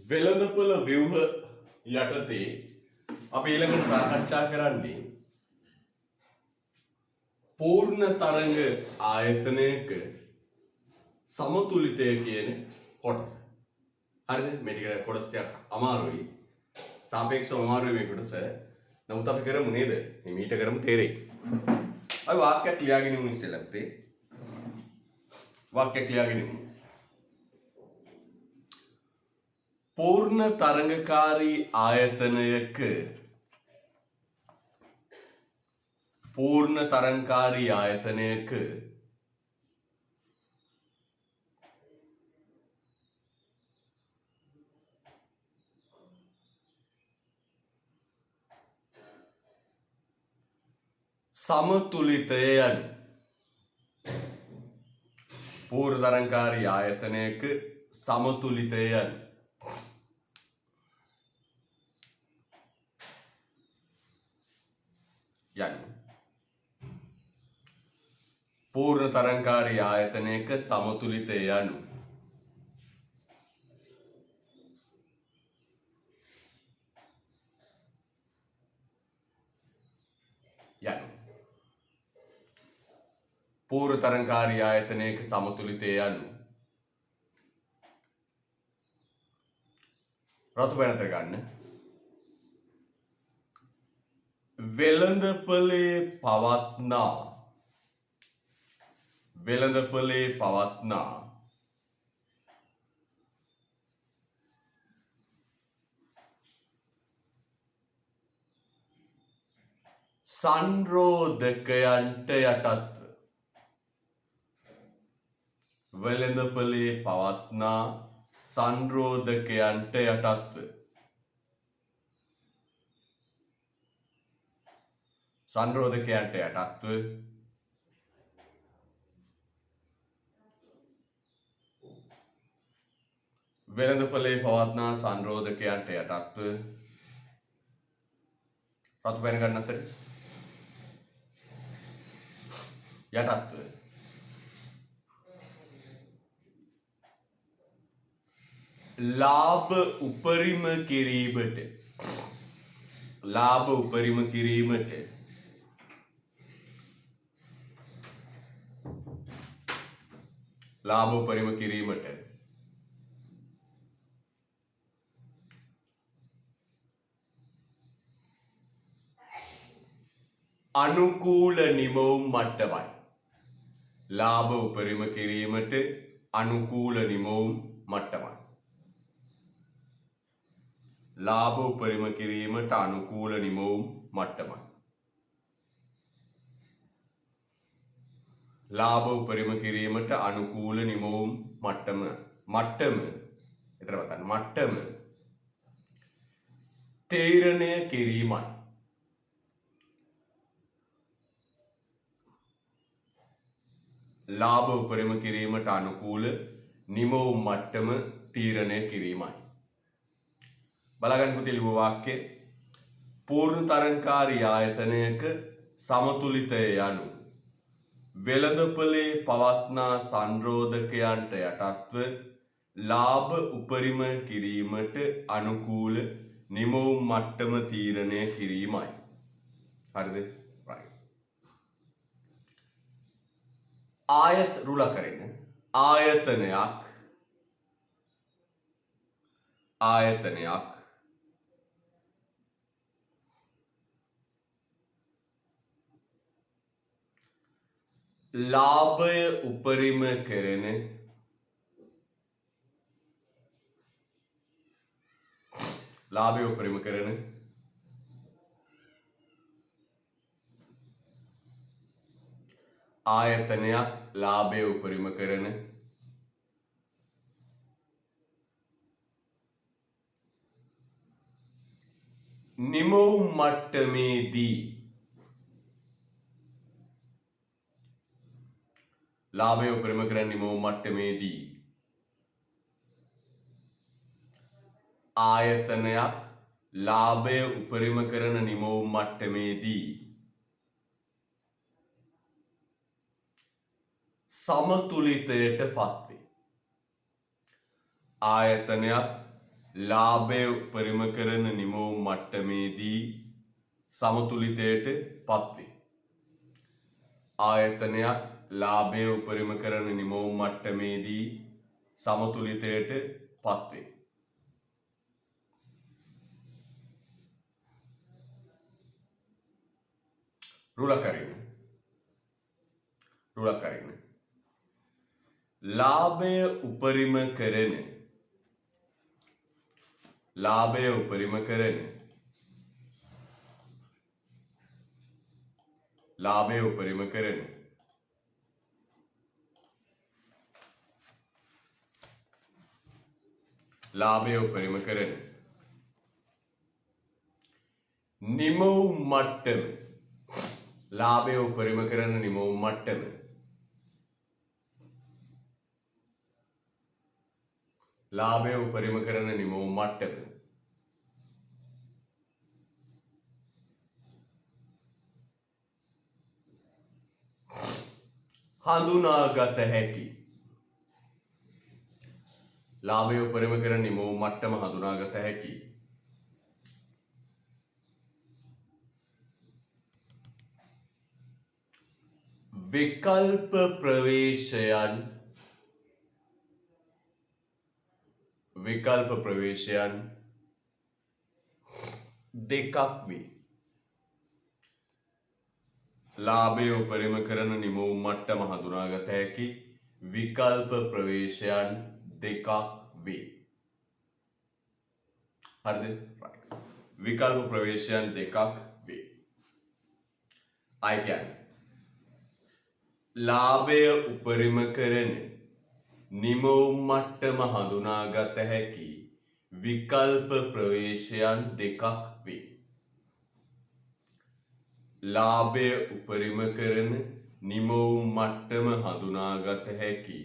වෙළඳපොළ ව්‍යුහ යටතේ අපි ඊළඟට සාකච්ඡා කරන්නේ පූර්ණ තරංග ආයතනයක සමතුලිතය කියන කොටස. හරිද? මේ ටික කොටස් ටිකක් අමාරුයි. සාපේක්ෂව අමාරුයි මේ කොටස. නමුත් අපි කරමු නේද? මේ මීට කරමු තේරෙයි. අපි වාක්‍යයක් ලියාගෙන ඉමු ඉස්සෙල්ලත්. වාක්‍යයක් ලියාගෙන ඉමු. पूर्ण तरंगकारी आयतनयक पूर्ण तरंगकारी आयतनयक समतुलितयन पूर्ण तरंगकारी आयतनयक समतुलितयन यानी पूर्ण तरंगकारी आयतनयक समतुलितය යනු पूर्ण तरंगकारी आयतनयක समतुलिතය යනු රතු පැනතර ගන්න වෙළඳපොලේ පවත්නා සංරෝධකයන්ට යටත්ව වෙළඳපොලේ පවත්නා සංරෝධකයන්ට යටත්ව සංරෝධකයන්ට යටත්ව වෙළඳපොලේ පවත්නා සංරෝධකයන්ට යටත්ව රතු පැන ගන්න අතර යටත්ව ලාභ උපරිම කිරීමට අනුකූල නිමවුම් මට්ටමයි. ලාභ උපරිම කිරීමට අනුකූල නිමවුම් මට්ටමයි. ලාභ උපරිම කිරීමට අනුකූල නිමවුම් මට්ටමයි. ලාභ උපරිම කිරීමට අනුකූල නිමවුම් මට්ටම තීරණය කිරීමයි. ලාභ උපරිම කිරීමට අනුකූල නිමවුම් මට්ටම තීරණය කිරීමයි. බලගන්න පුතේ ලියපු වාක්‍ය පූර්ණ තරංගකාරී ආයතනයක සමතුලිතය යනු වෙළඳපොලේ පවත්නා සංරෝධකයන්ට යටත්ව ලාභ උපරිම කිරීමට අනුකූල නිමවුම් මට්ටම තීරණය කිරීමයි. හරිද? right. රුල කරගෙන ආයතනයක් ලාභය උපරිම කරන ආයතනයක් ලාභය උපරිම කරන නිමවුම් මට්ටමේදී ලාභය උපරිම කරන නිමවුම් මට්ටමේදී ආයතනයක් ලාභය උපරිම කරන නිමවුම් මට්ටමේදී සමතුලිතයට පත්වේ. ආයතනයක් ලාභය උපරිම කරන නිමවුම් මට්ටමේදී සමතුලිතයට පත්වේ. ආයතනයක් ලාභය උපරිම කරන නිමවුම් මට්ටමේදී සමතුලිතයට පත්වේ. රුලක් අරින්න. ලාභය උපරිම කරන නිමවුම් මට්ටම ලාභය උපරිම කරන නිමවුම් මට්ටම හඳුනාගත හැකි. ලාභය උපරිම කරන නිමවුම් මට්ටම හඳුනාගත හැකි. විකල්ප ප්‍රවේශයන් දෙකක් වේ. ලාභය උපරිම කරන නිමවුම් මට්ටම හඳුනාගත හැකි විකල්ප ප්‍රවේශයන් දෙකක් වේ. හරිද? විකල්ප ප්‍රවේශයන් දෙකක් වේ. අය කියන්නේ ලාභය උපරිම කරන නිමවුම් මට්ටම හඳුනාගත හැකි විකල්ප ප්‍රවේශයන් දෙකක් වේ. ලාභය උපරිම කරන නිමවුම් මට්ටම හඳුනාගත හැකි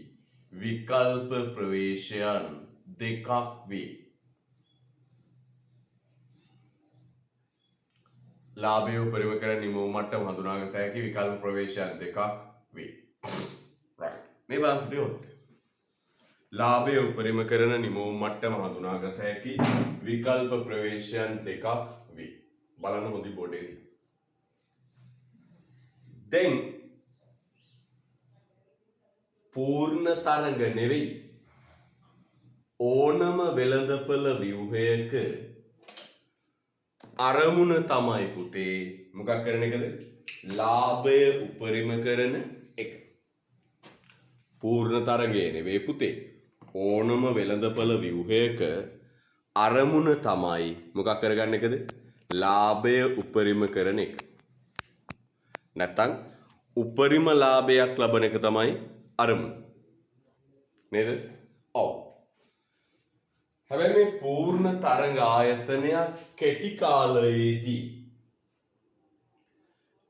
විකල්ප ප්‍රවේශයන් දෙකක් වේ. ලාභය උපරිම කරන නිමවුම් මට්ටම හඳුනාගත හැකි විකල්ප ප්‍රවේශයන් දෙකක් වේ. right. මේ බලන්න දෙවොත්. ලාභය උපරිම කරන නිමවුම් මට්ටම හඳුනාගත හැකි විකල්ප ප්‍රවේශයන් දෙකක් වේ. බලන්න හොඳින් බෝඩේදී. දැන් පූර්ණ තරඟ නෙවෙයි ඕනම වෙළඳපළ ව්‍යුහයක අරමුණ තමයි පුතේ මොකක් කරන එකද? ලාභය උපරිම කරන එක. පූර්ණ තරඟය නෙවෙයි පුතේ. ඕනම වෙළඳපළ ව්‍යුහයක අරමුණ තමයි මොකක් කරගන්න එකද? ලාභය උපරිම කරන එක. නැත්තම් උපරිම ලාභයක් ලබන එක තමයි අරමුණ. නේද? ඔව්. හැබැයි මේ පූර්ණ තරඟ ආයතනයක් කෙටි කාලයේදී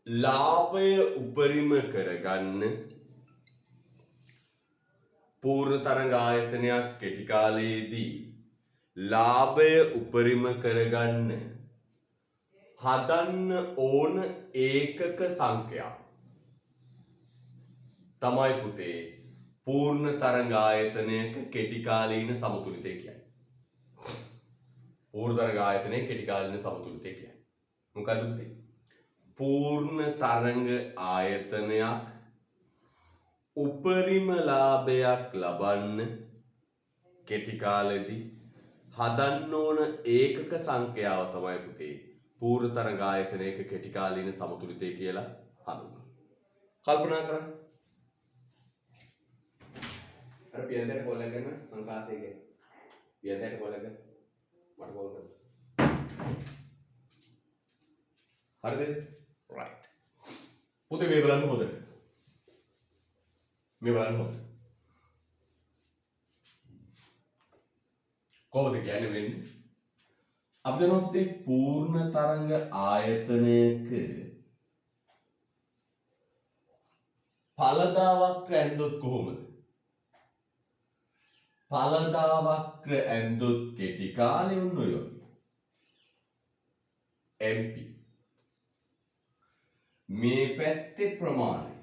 ලාභය උපරිම කරගන්න පූර්ණ තරඟ ආයතනයක් කෙටි කාලයේදී ලාභය උපරිම කරගන්න හදන්න ඕන ඒකක සංඛ්‍යාව තමයි පුතේ පූර්ණ තරඟ ආයතනයක කෙටි කාලීන සමතුලිතය කියන්නේ. පූර්ණ තරඟ ආයතනයේ කෙටි කාලීන සමතුලිතය කියන්නේ. මොකද පුතේ? පූර්ණ තරඟ ආයතනයක් උපරිම ලාභයක් ලබන්න කෙටි කාලෙදී හදන්න ඕන ඒකක සංඛ්‍යාව තමයි පුතේ පූර්ණ තරඟ ආයතනයක කෙටි කාලීන සමතුලිතය කියලා හඳුන්වන්නේ. කල්පනා කරන්න. අර පියන්දට කෝල් එක කරන මං ක්ලාස් එකේ. පියන්දට කෝල් එක මට කෝල් කරන්න. හරිද? right. පුතේ මේ බලන්න හොඳට. මේ බලන්න හොඳට. කොහොමද කියන්නේ වෙන්නේ? අපි දන්නොත් මේ පූර්ණ තරංග ආයතනයක ඵලදාවක් ඇන්දොත් කොහොමද? ඵලදාවක් ඇන්දොත් කෙටි කාලෙ උන්නොය. MP මේ පැත්තේ ප්‍රමාණය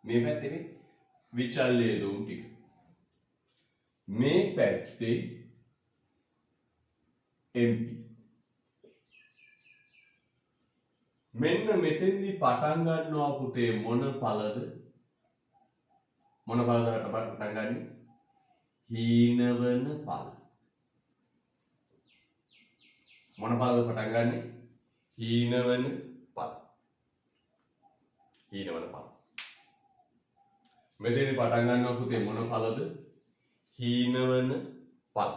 මේ පැත්තේ විචල්්‍ය දුම් ටික මේ පැත්තේ MP. මෙන්න මෙතෙන්දි පටන් ගන්නවා පුතේ මොන පළද? මොන පළද පටන් ගන්නේ? හීනවන පළ. මොන පළද පටන් ගන්නේ? හීනවන පළ. හීනවන පළ. මෙතෙන්දි පටන් ගන්නවා පුතේ මොන පළද? හීනවන පළ.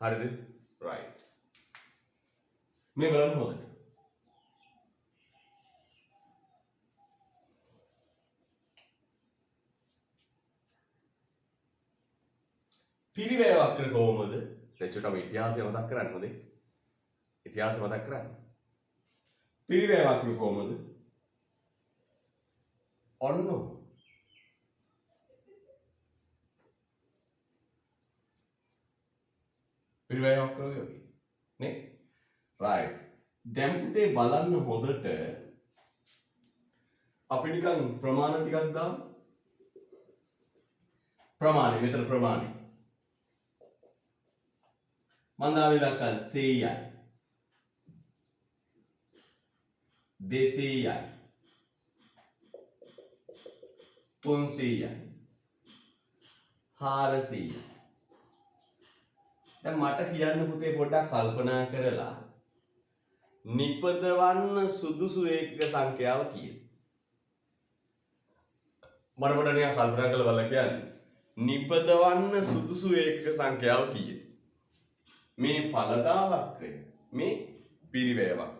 හරිද? right. මේ බලන්න හොඳට. පිරිවැය වක්‍ර කොහොමද? දැන් අපි ඉතිහාසය මතක් කරන්න ඕනේ. ඉතිහාසය මතක් කරන්න. පිරිවැය වක්‍ර කොහොමද? ඔන්න පිරිවැය වක්‍ර වගේ නේ? right. දැන් පුතේ බලන්න හොඳට අපි නිකන් ප්‍රමාණ ටිකක් දාමු. ප්‍රමාණය මෙතන ප්‍රමාණය. මම දාලා ඉලක්කන් 100යි. 200යි. 300යි. 400යි. දැන් මට කියන්න පුතේ පොඩ්ඩක් කල්පනා කරලා නිපදවන්න සුදුසු ඒකක සංඛ්‍යාව කීයද? මට පොඩ්ඩක් නිකන් කල්පනා කරලා බලන්න කියන්න. නිපදවන්න සුදුසු ඒකක සංඛ්‍යාව කීයද? මේ ඵලදා වක්‍රය, මේ පිරිවැය වක්‍රය.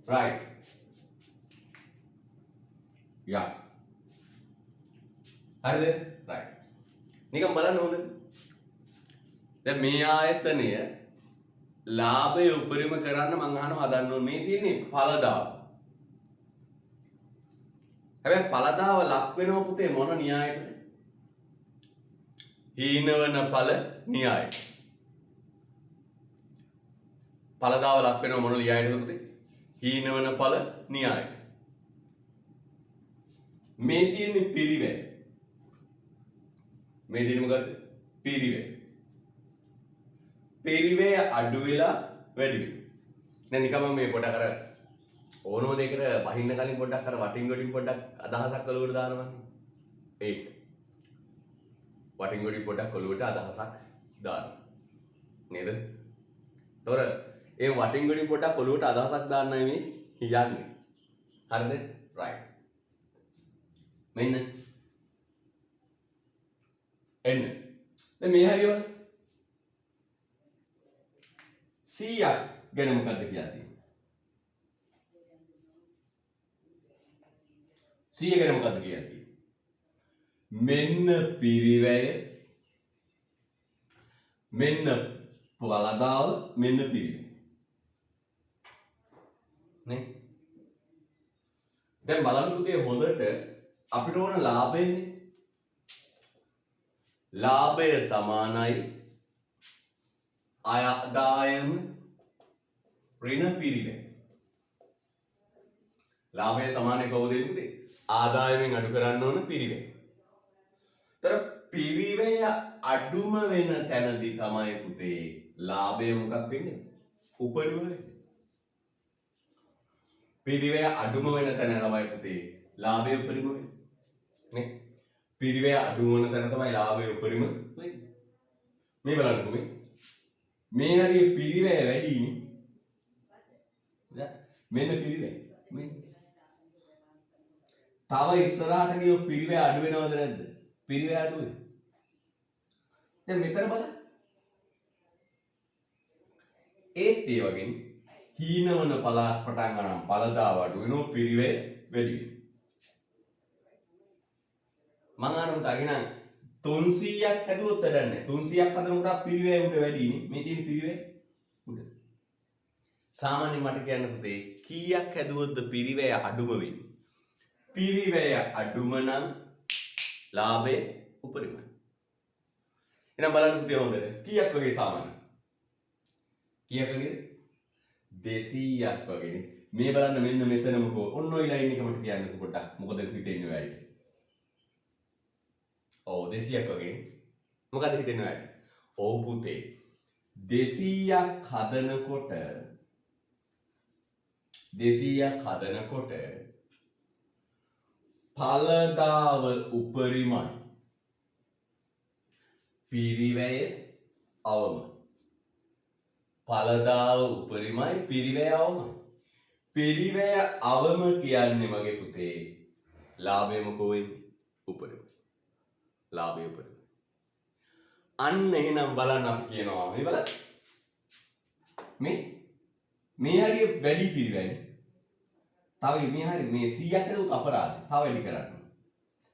right. yeah. හරිද? right. නිකන් බලන්න හොඳට. දැන් මේ ආයතනය ලාභය උපරිම කරන්න මම අහනවා හදන්න ඕනේ. මේ තියෙන්නේ ඵලදාව. හැබැයි ඵලදාව ලක් වෙනව පුතේ මොන න්‍යායයටද? හීනවන ඵල න්‍යායයට. ඵලදාව ලක් වෙනව මොන න්‍යායයටද පුතේ? හීනවන ඵල න්‍යායයට. මේ තියෙන්නේ පිරිවැය. මේ තියෙන්නේ මොකද්ද? පිරිවැය. පිරිවැය අඩු වෙලා වැඩි වෙනවා. දැන් නිකම්ම මේ පොඩක් අර ඕනම දෙයකට වහින්න කලින් පොඩ්ඩක් අර වටින් ගොඩින් පොඩ්ඩක් අදහසක් ඔලුවට දානවනේ. ඒක. වටින් ගොඩින් පොඩ්ඩක් ඔලුවට අදහසක් දානවා. නේද? තොර ඒ වටින් ගොඩින් පොඩ්ඩක් ඔලුවට අදහසක් දාන්නයි මේ යන්නේ. හරිද? right. මෙන්න. එන්න. දැන් මේ හරියවල 100ක් ගැන මොකද්ද කියන්නේ? 100 ගැන මොකද්ද කියන්නේ? මෙන්න පිරිවැය, මෙන්න ඵලදාව, මෙන්න පිරිවැය. නේ? දැන් බලන්න පුතේ හොඳට අපිට ඕන ලාභයනේ. ලාභය සමානයි ආදායම ඍණ පිරිවැය. ලාභය සමානයි කවුද පුතේ? ආදායමෙන් අඩු කරන්න ඕන පිරිවැය. තර පිරිවැය අඩුම වෙන තැනදී තමයි පුතේ ලාභය මොකක් වෙන්නේ? උපරිම වෙන්නේ. පිරිවැය අඩුම වෙන තැන තමයි පුතේ ලාභය උපරිම වෙන්නේ. නේ? පිරිවැය අඩුම වෙන තැන තමයි ලාභය උපරිම වෙන්නේ. මේ බලන්නකෝ මේ. මේ හරිය පිරිවැය වැඩිනේ. මෙන්න පිරිවැය. මෙන්න. තව ඉස්සරහට ගියොත් පිරිවැය අඩු වෙනවද නැද්ද? පිරිවැය අඩු වෙනවා. දැන් මෙතන බලන්න. ඒත් ඒ වගේම හීනවන පළාත් පටන් ගන්න ඵලදාව අඩු වෙනවා, පිරිවැය වැඩි වෙනවා. මම අහනවා තගිනම් 300ක් හැදුවොත් වැඩක් නැහැ. 300ක් හදනකොට පිරිවැය උඩ වැඩිනේ. මේ තියෙන පිරිවැය උඩ. සාමාන්‍ය මට කියන්න පුතේ කීයක් හැදුවොත්ද පිරිවැය අඩුම වෙන්නේ? පිරිවැය අඩුම නම් ලාභය උපරිමයි. එහෙනම් බලන්න පුතේ හොඳට. කීයක් වගේ සාමාන්‍ය? කීයක් වගේද? 200ක් වගේ. මේ බලන්න මෙන්න මෙතනම කො ඔන්න ඔය ලයින් එකකට කියන්නකො පොඩ්ඩක්. මොකද හිතෙන්නේ ඔයයි? ඔව් 200ක් වගේ. මොකද හිතෙන්නේ ඔයයි? ඔව් පුතේ 200ක් හදනකොට ඵලදාව උපරිමයි. පිරිවැය අවම. ඵලදාව උපරිමයි පිරිවැය අවමයි. පිරිවැය අවම කියන්නේ මගේ පුතේ ලාභය මොකෝ වෙන්නේ? උපරිම. ලාභය උපරිම. අන්න එහෙනම් බලන්න අපි කියනවා මේ බලන්න. මේ හරිය වැඩි පිරිවැයනේ. තව මේ හරිය මේ 100ක් හදුවොත් අපරාධයි. තව වැඩි කරන්න.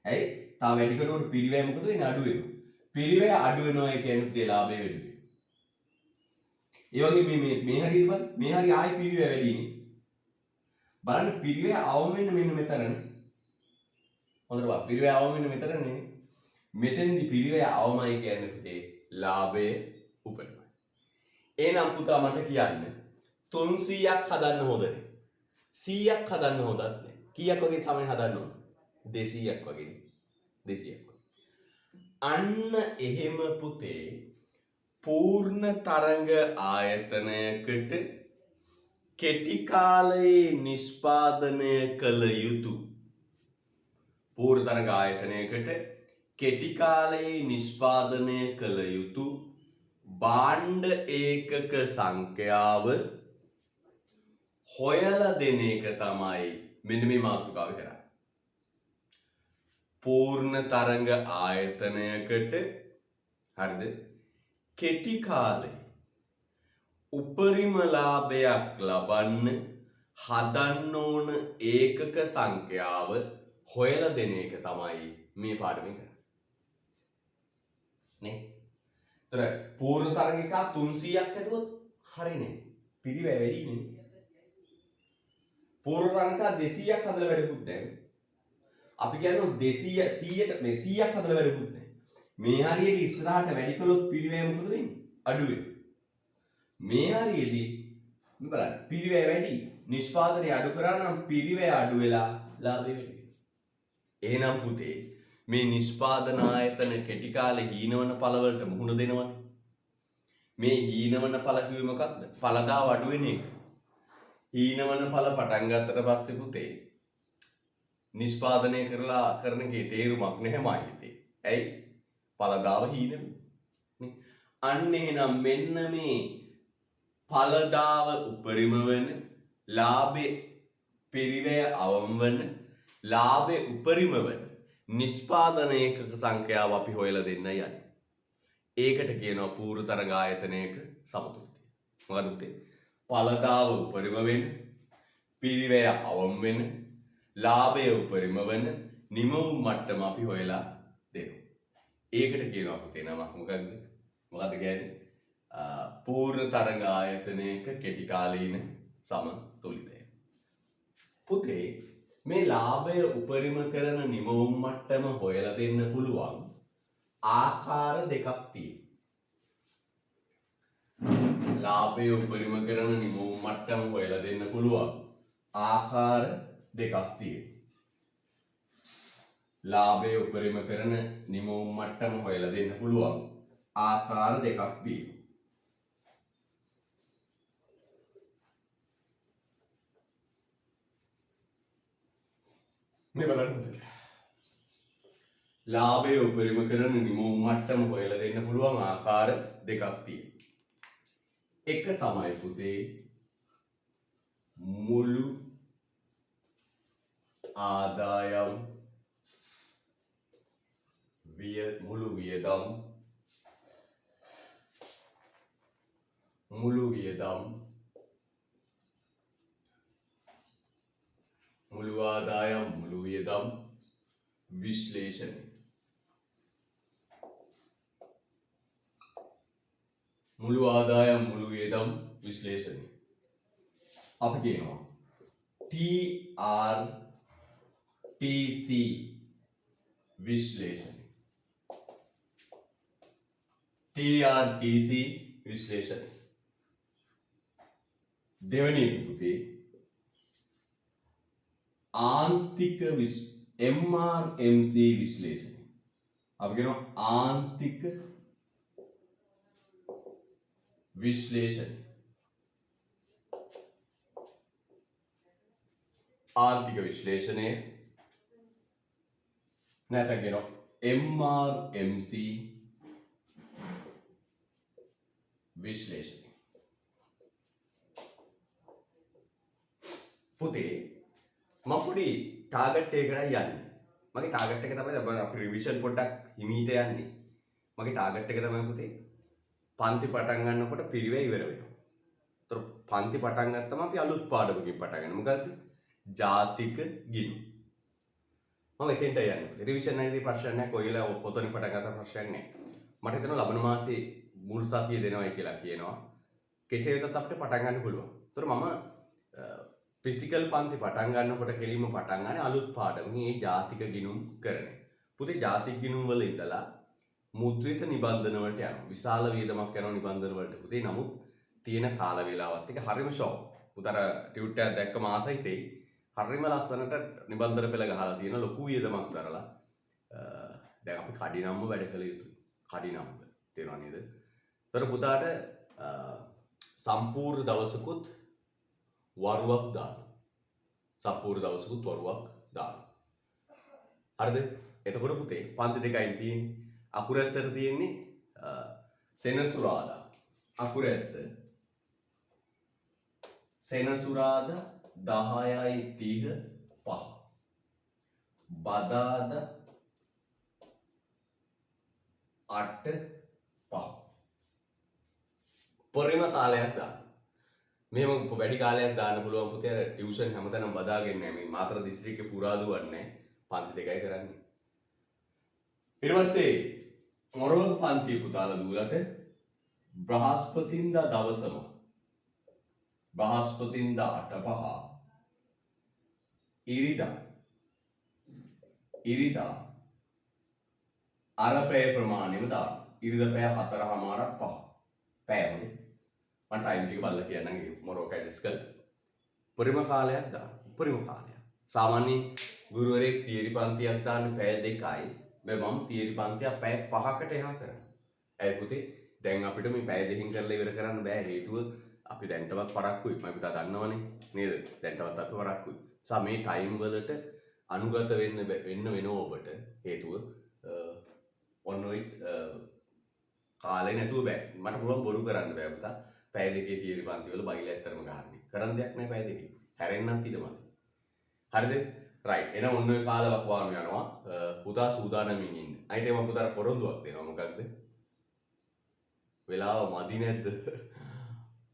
ඇයි? තව වැඩි කරනකොට පිරිවැය මොකද වෙන්නේ? අඩු වෙනවා. පිරිවැය අඩු වෙනවා කියන්නේ පුතේ ලාභය වැඩි වෙනවා. ඒ වගේ මේ හරියට බලන්න. මේ හරිය ආයි පිරිවැය වැඩිනේ. බලන්න පිරිවැය අවම වෙන්න මෙන්න මෙතනනේ. හොඳට බලන්න. පිරිවැය අවම වෙන්න මෙතනනේ. මෙතෙන්දි පිරිවැය අවමයි කියන්නේ පුතේ ලාභය උපරිමයි. එහෙනම් පුතා මට කියන්න 300ක් හදන්න හොඳනේ. 100ක් හදන්න හොඳත් නෑ. කීයක් වගේ සමය හදන්න ඕන? 200ක් වගේ. 200ක් වගේ. අන්න එහෙම පුතේ පූර්ණ තරංග ආයතනයකට කෙටි කාලයේ නිෂ්පාදනය කළ යුතු පූර්ණ තරංග ආයතනයකට කෙටි කාලයේ නිෂ්පාදනය කළ යුතු භාණ්ඩ ඒකක සංඛ්‍යාව හොයලා දෙන එක තමයි මෙන්න මේ මාතෘකාව කරන්නේ. පූර්ණ තරංග ආයතනයකට හරිද කෙටි කාලේ උපරිම ලාභයක් ලබන්න හදන්න ඕන ඒකක සංඛ්‍යාව හොයලා දෙන එක තමයි මේ පාඩමේ කරන්නේ. නේ? ඒතර පූර්ණ තරංගික 300ක් හැදුවොත් හරිනේ. පිරිවැය වැඩි නේ. පූර්ණ තරංගික 200ක් හදලා වැඩකුත් නැහැ. අපි කියනවා 200 100ට මේ 100ක් හදලා වැඩකුත් නැහැ. මේ හරියට ඉස්සරහට වැඩි කළොත් පිරිවැය මොකද වෙන්නේ? අඩු වෙනවා. මේ හරියේදී බලන්න පිරිවැය වැඩි නිෂ්පාදනය අඩු කරා නම් පිරිවැය අඩු වෙලා ලාභය වැඩි වෙනවා. එහෙනම් පුතේ මේ නිෂ්පාදන ආයතන කෙටි කාලේ හීනවන ඵල වලට මුහුණ දෙනවනේ. මේ හීනවන ඵල කිව්වේ මොකක්ද? ඵලදාව අඩු වෙන එක. හීනවන ඵල පටන් ගත්තට පස්සේ පුතේ නිෂ්පාදනය කරන එකේ තේරුමක් නැහැ මායිතේ. ඇයි? ඵලදාව හීන වෙන්නේ. අන්න එහෙනම් මෙන්න මේ ඵලදාව උපරිම වෙන ලාභේ පිරිවැය අවම වෙන ලාභේ උපරිම වෙන නිෂ්පාදන ඒකක සංඛ්‍යාව අපි හොයලා දෙන්නයි යන්නේ. ඒකට කියනවා පූර්ව තරංග ආයතනයක සමතුලිතය. මොකද පුතේ? ඵලදාව උපරිම වෙන පිරිවැය අවම වෙන ලාභය උපරිම වෙන නිමවුම් මට්ටම අපි හොයලා දෙනවා. ඒකට කියනවා පුතේ නමක් මොකක්ද? මොකද්ද කියන්නේ? පූර්ණ තරංග ආයතනයක කෙටි කාලීන සමතුලිතය. පුතේ මේ ලාභය උපරිම කරන නිමවුම් මට්ටම හොයලා දෙන්න පුළුවන් ආකාර දෙකක් තියෙනවා. ලාභය උපරිම කරන නිමවුම් මට්ටම හොයලා දෙන්න පුළුවන් ආකාර දෙකක් තියෙනවා. ලාභය උපරිම කරන නිමවුම් මට්ටම හොයලා දෙන්න පුළුවන් ආකාර දෙකක් තියෙනවා. මේ බලන්න. ලාභය උපරිම කරන නිමවුම් මට්ටම හොයලා දෙන්න පුළුවන් ආකාර දෙකක් තියෙනවා. එක තමයි පුතේ මුළු ආදායම් මුළු වියදම් මුළු ආදායම් මුළු වියදම් විශ්ලේෂණය. මුළු ආදායම් මුළු වියදම් විශ්ලේෂණය. අපි කියනවා TRTC විශ්ලේෂණය. TRTC විශ්ලේෂණය. දෙවෙනි එක පුතේ ආන්තික MRMC විශ්ලේෂණය. අපි කියනවා ආන්තික විශ්ලේෂණය. ආර්ථික විශ්ලේෂණය නැත්නම් කියනවා MRMC විශ්ලේෂණය. පුතේ මම පොඩි ටාගට් එකකට යන්නේ. මගේ ටාගට් එක තමයි අපි රිවිෂන් පොඩ්ඩක් හිමීට යන්නේ. මගේ ටාගට් එක තමයි පුතේ පන්ති පටන් ගන්නකොට පිරිවෙයි ඉවර වෙනවා. ඒතර පන්ති පටන් ගත්තම අපි අලුත් පාඩමකින් පටන් ගන්නවා. මොකද්ද? ජාතික ගිණුම්. මම එතෙන්ට යන්නේ. රිවිෂන් එකේදී ප්‍රශ්න නැහැ. කොයිලා පොතෙන් පටන් ගත්ත ප්‍රශ්නයක් නැහැ. මට හිතෙනවා ලබන මාසේ මුල් සතිය දෙනවයි කියලා කියනවා. කෙසේ වෙතත් අපිට පටන් ගන්න පුළුවන්. ඒතර මම ෆිසිකල් පන්ති පටන් ගන්නකොට කෙලින්ම පටන් ගන්නේ අලුත් පාඩමකින් මේ ජාතික ගිණුම් කරන්නේ. පුතේ ජාතික ගිණුම් වල ඉඳලා මුද්‍රිත නිබන්ධන වලට යනවා. විශාල වේදමක් යනවා නිබන්ධන වලට. පුතේ නමුත් තියෙන කාල වේලාවත් එක හරිම ෂෝක්. පුතර ටියුට් එකක් දැක්කම ආසයි තෙයි. හරිම ලස්සනට නිබන්ධන පෙළ ගහලා තියෙන ලොකු වේදමක් දරලා දැන් අපි කඩිනම්ම වැඩ කළ යුතුයි. කඩිනම්ම තේරෙනව නේද? ඒතර පුතාට සම්පූර්ණ දවසකුත් වරුවක් දාන්න. සම්පූර්ණ දවසකුත් වරුවක් දාන්න. හරිද? එතකොට පුතේ පන්ති දෙකයි තියෙන්නේ. අකුරැස්සට තියෙන්නේ සෙනසුරාදා. අකුරැස්ස සෙනසුරාදා 10:35 බදාදා 8:05 පරිම කාලයක් දාන්න. මෙහෙම වැඩි කාලයක් දාන්න පුළුවන් පුතේ. අර ටියුෂන් හැමතැනම බදාගෙන නැහැ. මේ මාතර දිස්ත්‍රික්කේ පුරා දුවන්නේ පන්ති දෙකයි කරන්නේ. ඊට පස්සේ මොරොක් පන්ති පුතාලා දුවලට බ්‍රහස්පතින්දා දවසම බ්‍රහස්පතින්දා 8:05 ඉරිදා අර පැය ප්‍රමාණයම දාන්න. ඉරිදා පැය 4:05 පැයමනේ. මම ටයිම් ටික බලලා කියන්නම්. ඒ මොරොක් ඇඩ්ජස්ට් කරලා පරිම කාලයක් දාන්න. පරිම කාලයක්. සාමාන්‍ය ගුරුවරයෙක් තියරි පන්තියක් දාන්න පැය 2යි. මම තියරි පන්තියක් පැය 5කට එහා කරනවා. ඇයි පුතේ? දැන් අපිට මේ පැය දෙකකින් කරලා ඉවර කරන්න බෑ. හේතුව අපි දැන්ටවත් පරක්කුයි. මම පුතා දන්නවනේ නේද? දැන්ටවත් අපි පරක්කුයි. සා මේ ටයිම් වලට අනුගත වෙන්න වෙනවා ඔබට. හේතුව ඔන්න ඔය කාලේ නැතුව බෑ. මට පුළුවන් බොරු කරන්න බෑ පුතා. පැය දෙකේ තියරි පන්ති වල බයිල ඇත්තරම ගහන්නේ. කරන්න දෙයක් නැහැ පැය දෙකේ. හැරෙන්නත් ඉඩමයි. හරිද? රයිට්. එහෙනම් ඔන්න ඔය කාලයක් වානු යනවා. පුතා සූදානම්ින් ඉන්න. අයිතේ මම පුතාට පොරොන්දුවක් දෙනවා. මොකක්ද? වෙලාව මදි නැද්ද?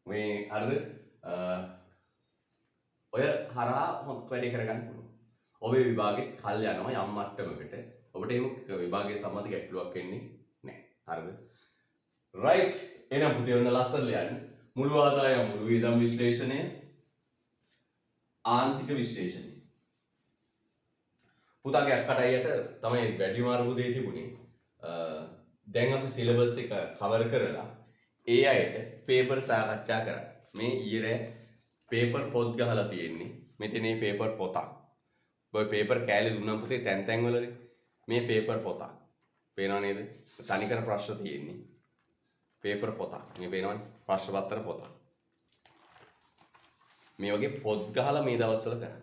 මේ හරිද? ඔය හරහා හොත් වැඩේ කරගන්න පුළුවන්. ඔබේ විභාගෙත් කල් යනවා යම් මට්ටමකට. ඔබට එහෙම විභාගයේ සම්මත ගැටලුවක් වෙන්නේ නැහැ. හරිද? රයිට්. එහෙනම් පුතේ ඔන්න ලස්සන ලියන්න. මුළු ආදායම් මුළු වියදම් විශ්ලේෂණය, ආන්තික විශ්ලේෂණය. පුතාගේ අක්කටයියට තමයි වැඩිම අරුබුදේ තිබුණේ. දැන් අපි සිලබස් එක කවර් කරලා ඒ අයට පේපර් සාකච්ඡා කරා. මේ ඊයේ පේපර් පොත් ගහලා තියෙන්නේ. මෙතනේ පේපර් පොතක්. ඔය පේපර් කෑලි දුන්නා පුතේ තැන් තැන් වලනේ. මේ පේපර් පොතක්. පේනව නේද? තනිකර ප්‍රශ්න තියෙන්නේ. පේපර් පොතක්. මේ පේනවනේ ප්‍රශ්න පත්‍ර පොතක්. මේ වගේ පොත් ගහලා මේ දවස්වල කරා.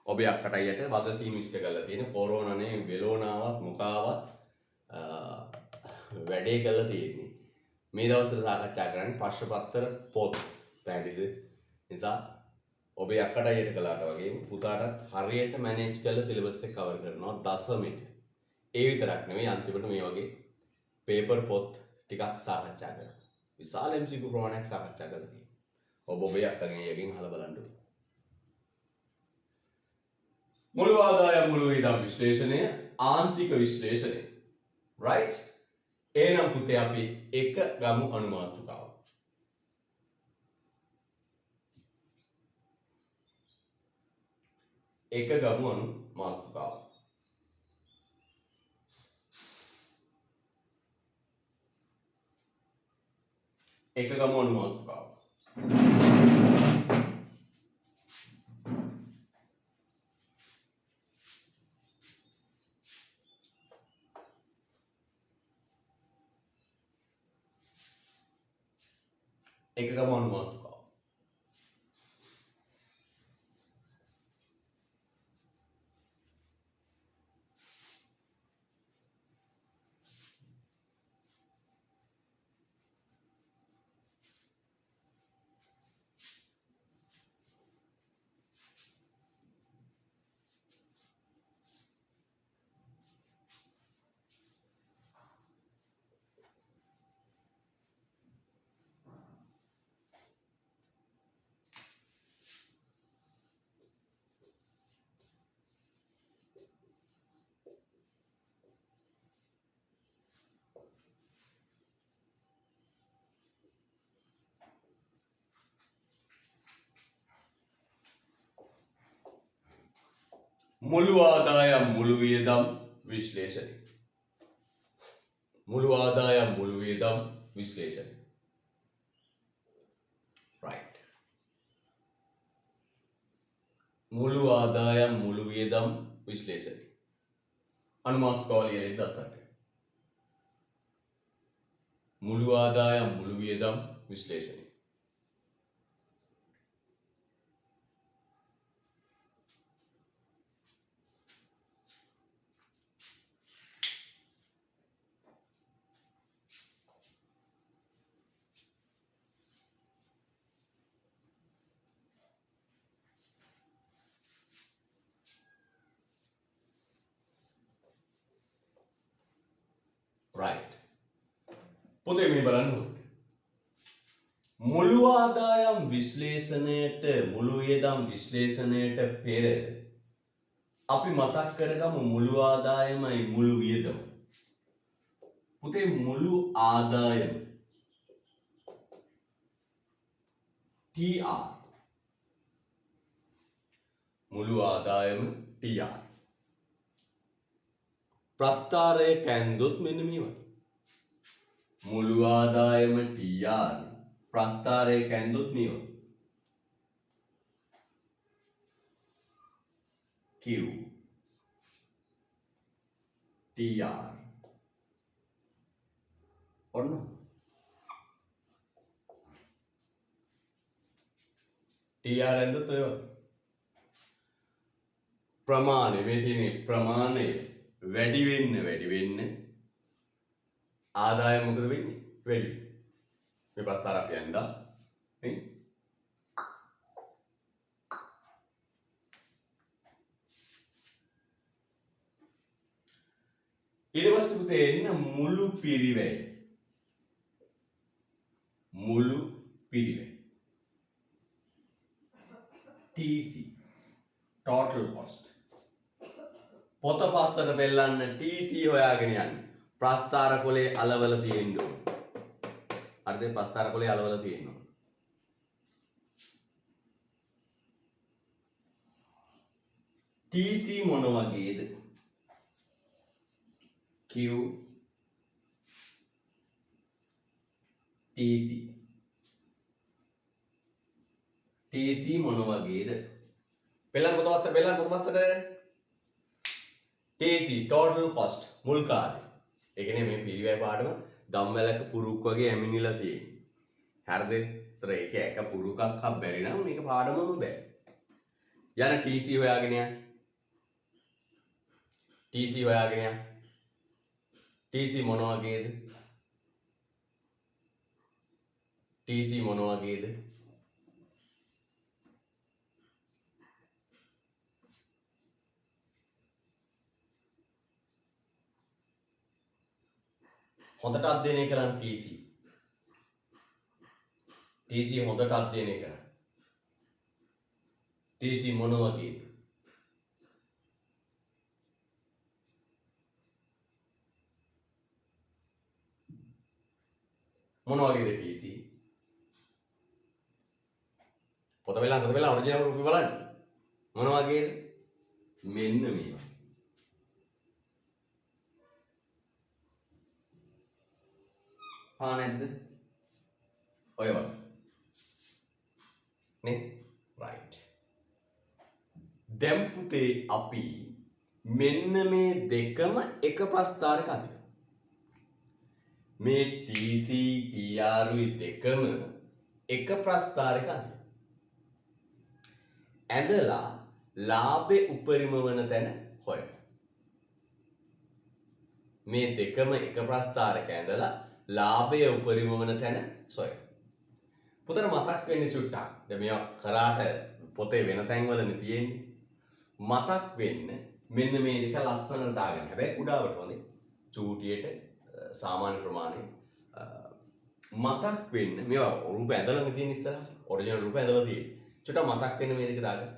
ඔබේ අක්කටයියට වගකීම් ඉෂ්ට කරලා තියෙන කොරෝනානේ වෙලෝනාවත් මොකාවත් වැඩේ කරලා තියෙන්නේ. මේ දවස්වල සාකච්ඡා කරන්නේ ප්‍රශ්න පත්‍ර පොත්. පැහැදිලිද? නිසා ඔබේ අක්කටයියට කළාට වගේ පුතාටත් හරියට මැනේජ් කරලා සිලබස් එක කවර් කරනවා දසමෙට. ඒ විතරක් නෙවෙයි අන්තිමට මේ වගේ පේපර් පොත් ටිකක් සාකච්ඡා කරනවා. විශාල MCQ ප්‍රමාණයක් සාකච්ඡා කරලා තියෙනවා. ඔබ ඔබේ අක්කගෙන් යකින් අහලා බලන්න. මුළු ආදායම් මුළු වියදම් විශ්ලේෂණය, ආන්තික විශ්ලේෂණය. right? එහෙනම් පුතේ අපි එක ගමු අනුමාත්‍රිකාව. එක ගමු අනුමාත්‍රිකාව. එක ගමු අනුමාත්‍රිකාව. එක ගමු අනුමාත්‍රිකාව. මුළු ආදායම් මුළු වියදම් විශ්ලේෂණය. මුළු ආදායම් මුළු වියදම් විශ්ලේෂණය. right. මුළු ආදායම් මුළු වියදම් විශ්ලේෂණය. අනුමාත්‍රිකාව ලියලා ඉස්සරට. මුළු ආදායම් මුළු වියදම් විශ්ලේෂණය. right. පොතේ මේ බලන්න මුළු ආදායම් විශ්ලේෂණයට මුළු වියදම් විශ්ලේෂණයට පෙර අපි මතක් කරගමු මුළු ආදායමයි මුළු වියදම. පුතේ මුළු ආදායම TR මුළු ආදායම TR ප්‍රස්ථාරය කැන්දොත් මෙන්න මේ වගේ. මුළු ආදායම TR ප්‍රස්ථාරය කැන්දොත් මේ වගේ. Q TR ඔන්න TR ඇන්දොත් ඔය වගේ. ප්‍රමාණය මේ තියෙන ප්‍රමාණය වැඩි වෙන්න ආදායම මොකද වෙන්නේ? වැඩි වෙන්නේ. මේ ප්‍රස්ථාර අපි ඇඳා නේ? ඊට පස්සේ පුතේ එන්න මුළු පිරිවැය. මුළු පිරිවැය. TC total cost. පොත පස්සට බෙල්ලන්න TC හොයාගෙන යන්න. ප්‍රස්ථාර කොලේ අලවල තියෙන්න ඕන. හරිද? ප්‍රස්ථාර කොලේ අලවල තියෙන්න ඕන. TC මොන වගේද? Q TC TC මොන වගේද? බෙල්ලන්න පොත පස්සට TC total cost මුල් කාර්ය. ඒ කියන්නේ මේ පිරිවැය පාඩම ගම්වැලක පුරුක් වගේ ඇමිනිලා තියෙන්නේ. හරිද? ඒතර ඒක එක පුරුකක් හම් බැරි නම් මේක පාඩමම බෑ. යන TC හොයාගෙන යන්න. TC හොයාගෙන යන්න. TC මොන වගේද? TC මොන වගේද? හොඳට අධ්‍යයනය කරන්න TC. TC හොඳට අධ්‍යයනය කරන්න. TC මොන වගේද? මොන වගේද TC? පොත වෙලා ඔරිජිනල් රුපිය බලන්න. මොන වගේද? මෙන්න මේ වගේ. නැද්ද? ඔය වගේ. නේ? right. දැන් පුතේ අපි මෙන්න මේ දෙකම එක ප්‍රස්ථාරයක අදිනවා. මේ TC TR දෙකම එක ප්‍රස්ථාරයක අදිනවා. ඇඳලා ලාභේ උපරිම වන තැන හොයනවා. මේ දෙකම එක ප්‍රස්ථාරයක ඇඳලා ලාභය උපරිම වන තැන සොයනවා. පුතට මතක් වෙන්නේ චුට්ටක්. දැන් මේවා කරාට පොතේ වෙන තැන්වලනේ තියෙන්නේ. මතක් වෙන්න මෙන්න මේ දෙක ලස්සනට දාගන්න. හැබැයි උඩාවට හොඳේ. චූටියට සාමාන්‍ය ප්‍රමාණය මතක් වෙන්න මේවා රූප ඇඳලාම තියෙන ඉස්සරහ. ඔරිජිනල් රූප ඇඳලා තියෙන්නේ. චුට්ටක් මතක් වෙන්න මේ දෙක දාගන්න.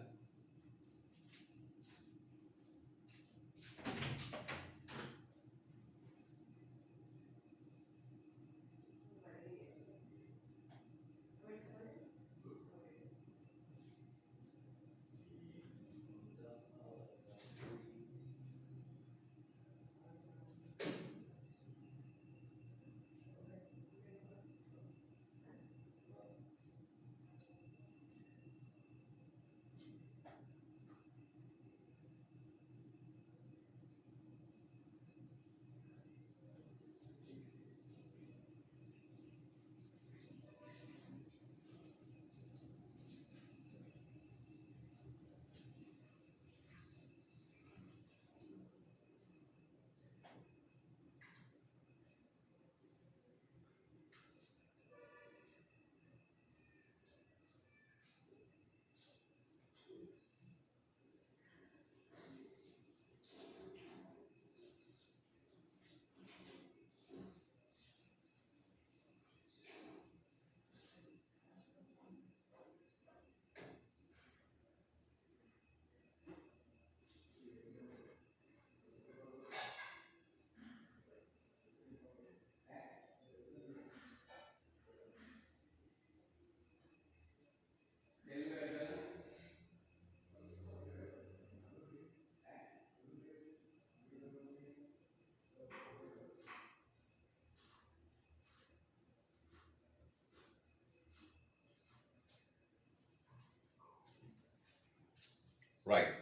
right.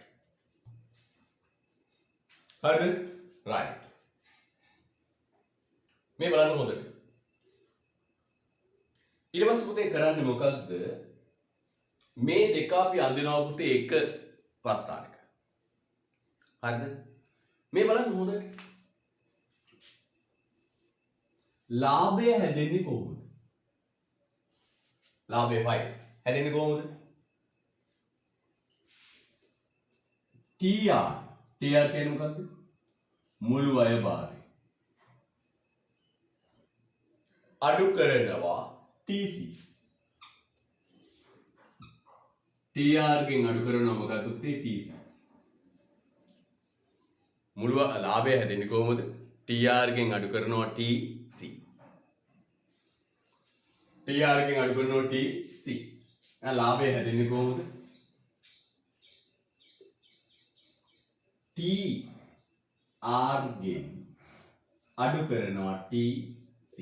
හරිද? right. මේ බලන්න හොඳට. ඊට පස්සේ පුතේ කරන්නේ මොකද්ද? මේ දෙක අපි අඳිනවා පුතේ එක ප්‍රස්ථාරයක. හරිද? මේ බලන්න හොඳට. ලාභය හැදෙන්නේ කොහොමද? ලාභය හැදෙන්නේ කොහොමද? TR කියන්නේ මොකක්ද? මුළු අය භාරය. අඩු කරනවා TC. TR ගෙන් අඩු කරනවා මොකක්ද පුතේ? TC. මුළු ලාභය හැදෙන්නේ කොහොමද? TR ගෙන් අඩු කරනවා TC. TR ගෙන් අඩු කරනවා TC. එහෙනම් ලාභය හැදෙන්නේ කොහොමද? TR ගෙන් අඩු කරනවා TC.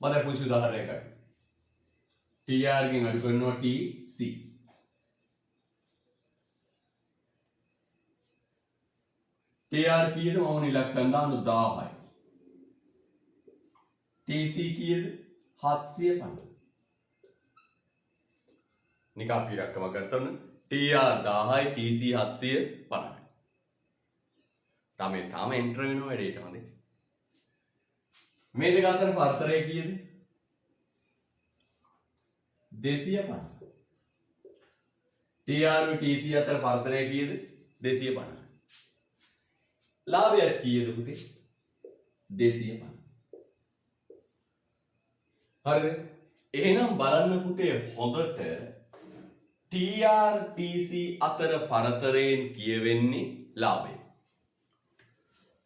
මම පුංචි උදාහරණයක් ගන්න. TR ගෙන් අඩු කරනවා TC. TR කීයද? මම ඉලක්කම් දාන්න 1000යි. TC කීයද? 750. නිකන් අපි ඉලක්කමක් ගත්තම TR 1000යි TC 750යි. තාම එන්ටර් වෙනවා වැඩේට හොඳේ. මේ දෙක අතර පරතරය කීයද? 250. TR TC අතර පරතරය කීයද? 250. ලාභය කීයද පුතේ? 250. හරිද? එහෙනම් බලන්න පුතේ හොඳට TR TC අතර පරතරයෙන් කියවෙන්නේ ලාභය.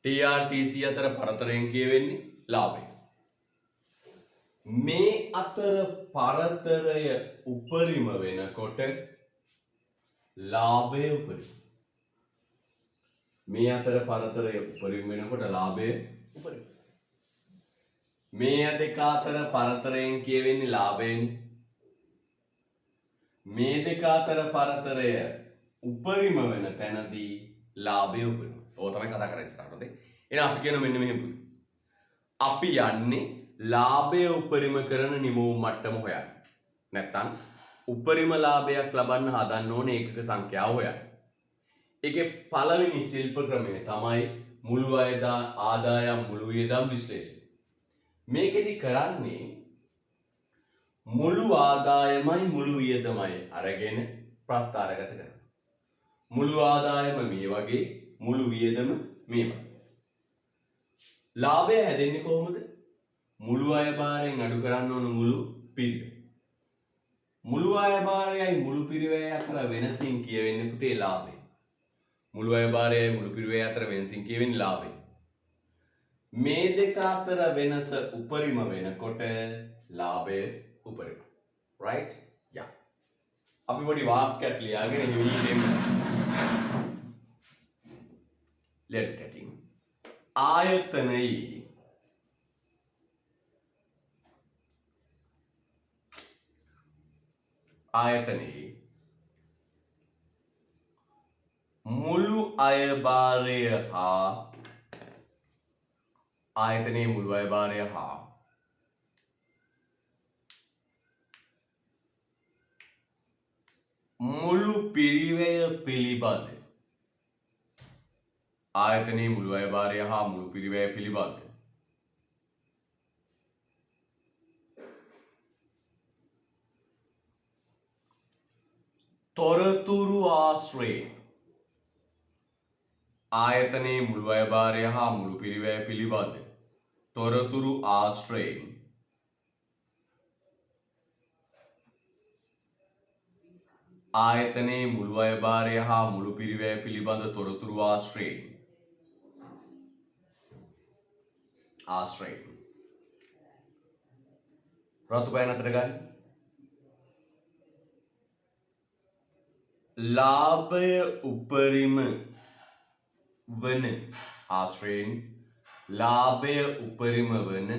TR TC අතර පරතරයෙන් කියවෙන්නේ ලාභය. මේ අතර පරතරය උපරිම වෙනකොට ලාභය උපරිම. මේ අතර පරතරය උපරිම වෙනකොට ලාභය උපරිම. මේ දෙක අතර පරතරයෙන් කියවෙන්නේ ලාභයෙන්. මේ දෙක අතර පරතරය උපරිම වෙන තැනදී ලාභය උපරිම. ඕක තමයි කතා කරන්නේ ඉස්සරහට. එහෙනම් අපි කියන මෙන්න මෙහෙම පුතේ. අපි යන්නේ ලාභය උපරිම කරන නිමවුම් මට්ටම හොයන්න. නැත්තම් උපරිම ලාභයක් ලබන්න හදන්න ඕනේ ඒකක සංඛ්‍යාව හොයන්න. ඒකේ පළවෙනි ශිල්ප ක්‍රමය තමයි මුළු ආදායම් මුළු වියදම් විශ්ලේෂණය. මේකෙදි කරන්නේ මුළු ආදායමයි මුළු වියදමයි අරගෙන ප්‍රස්ථාරගත කරනවා. මුළු ආදායම මේ වගේ මුළු වියදම මේ වගේ. ලාභය හැදෙන්නේ කොහොමද? මුළු අය භාරයෙන් අඩු කරන්න ඕන මුළු පිරිවැය. මුළු අය භාරයයි මුළු පිරිවැය අතර වෙනසින් කියවෙන්නේ පුතේ ලාභය. මුළු අය භාරයයි මුළු පිරිවැය අතර වෙනසින් කියවෙන්නේ ලාභය. මේ දෙක අතර වෙනස උපරිම වෙනකොට ලාභය උපරිම. right? yeah. අපි පොඩි වාක්‍යයක් ලියාගෙන ඉවෙන්නේ let's getting ආයතනයේ මුළු අය භාරය හා ආයතනයේ මුළු අය භාරය හා මුළු පිරිවැය පිළිබඳ ආයතනයේ මුළු අය භාරය හා මුළු පිරිවැය පිළිබඳ තොරතුරු ආශ්‍රයෙන් ආයතනයේ මුළු අය භාරය හා මුළු පිරිවැය පිළිබඳ තොරතුරු ආශ්‍රයෙන් ආයතනයේ මුළු අය භාරය හා මුළු පිරිවැය පිළිබඳ තොරතුරු ආශ්‍රයෙන් රතු පෑන අතර ගන්න. ලාභය උපරිම වන ආශ්‍රයෙන් ලාභය උපරිම වන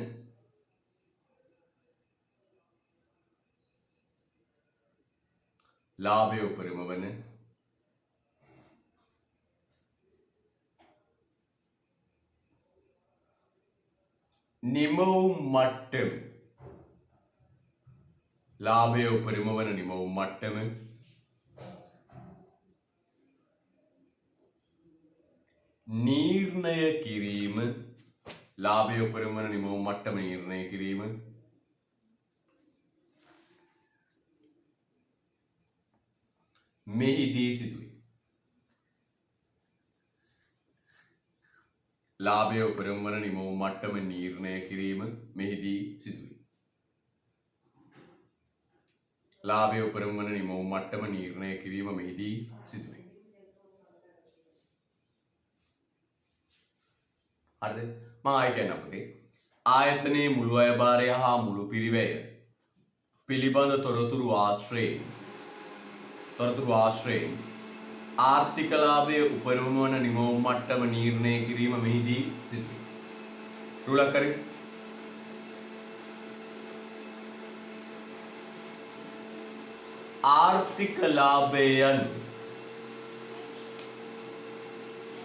නිමවුම් මට්ටම ලාභය උපරිම වන නිමවුම් මට්ටම නිර්ණය කිරීම ලාභය උපරිම වන නිමවුම් මට්ටම නිර්ණය කිරීම මෙහිදී සිදුවේ. ලාභය උපරිම වන නිමවුම් මට්ටම නිර්ණය කිරීම මෙහිදී සිදුවේ. ලාභය උපරිම වන නිමවුම් මට්ටම නිර්ණය කිරීම මෙහිදී සිදුවේ. හරිද? මම ආයෙ කියන්න අපතේ ආයතනයේ මුළු අය භාරය හා මුළු පිරිවැය පිළිබඳ තොරතුරු ආශ්‍රයෙන් ආර්ථික ලාභය උපරිම වන නිමවුම් මට්ටම නිර්ණය කිරීම මෙහිදී සිදුවේ. රුලක් කරේ. ආර්ථික ලාභය යනු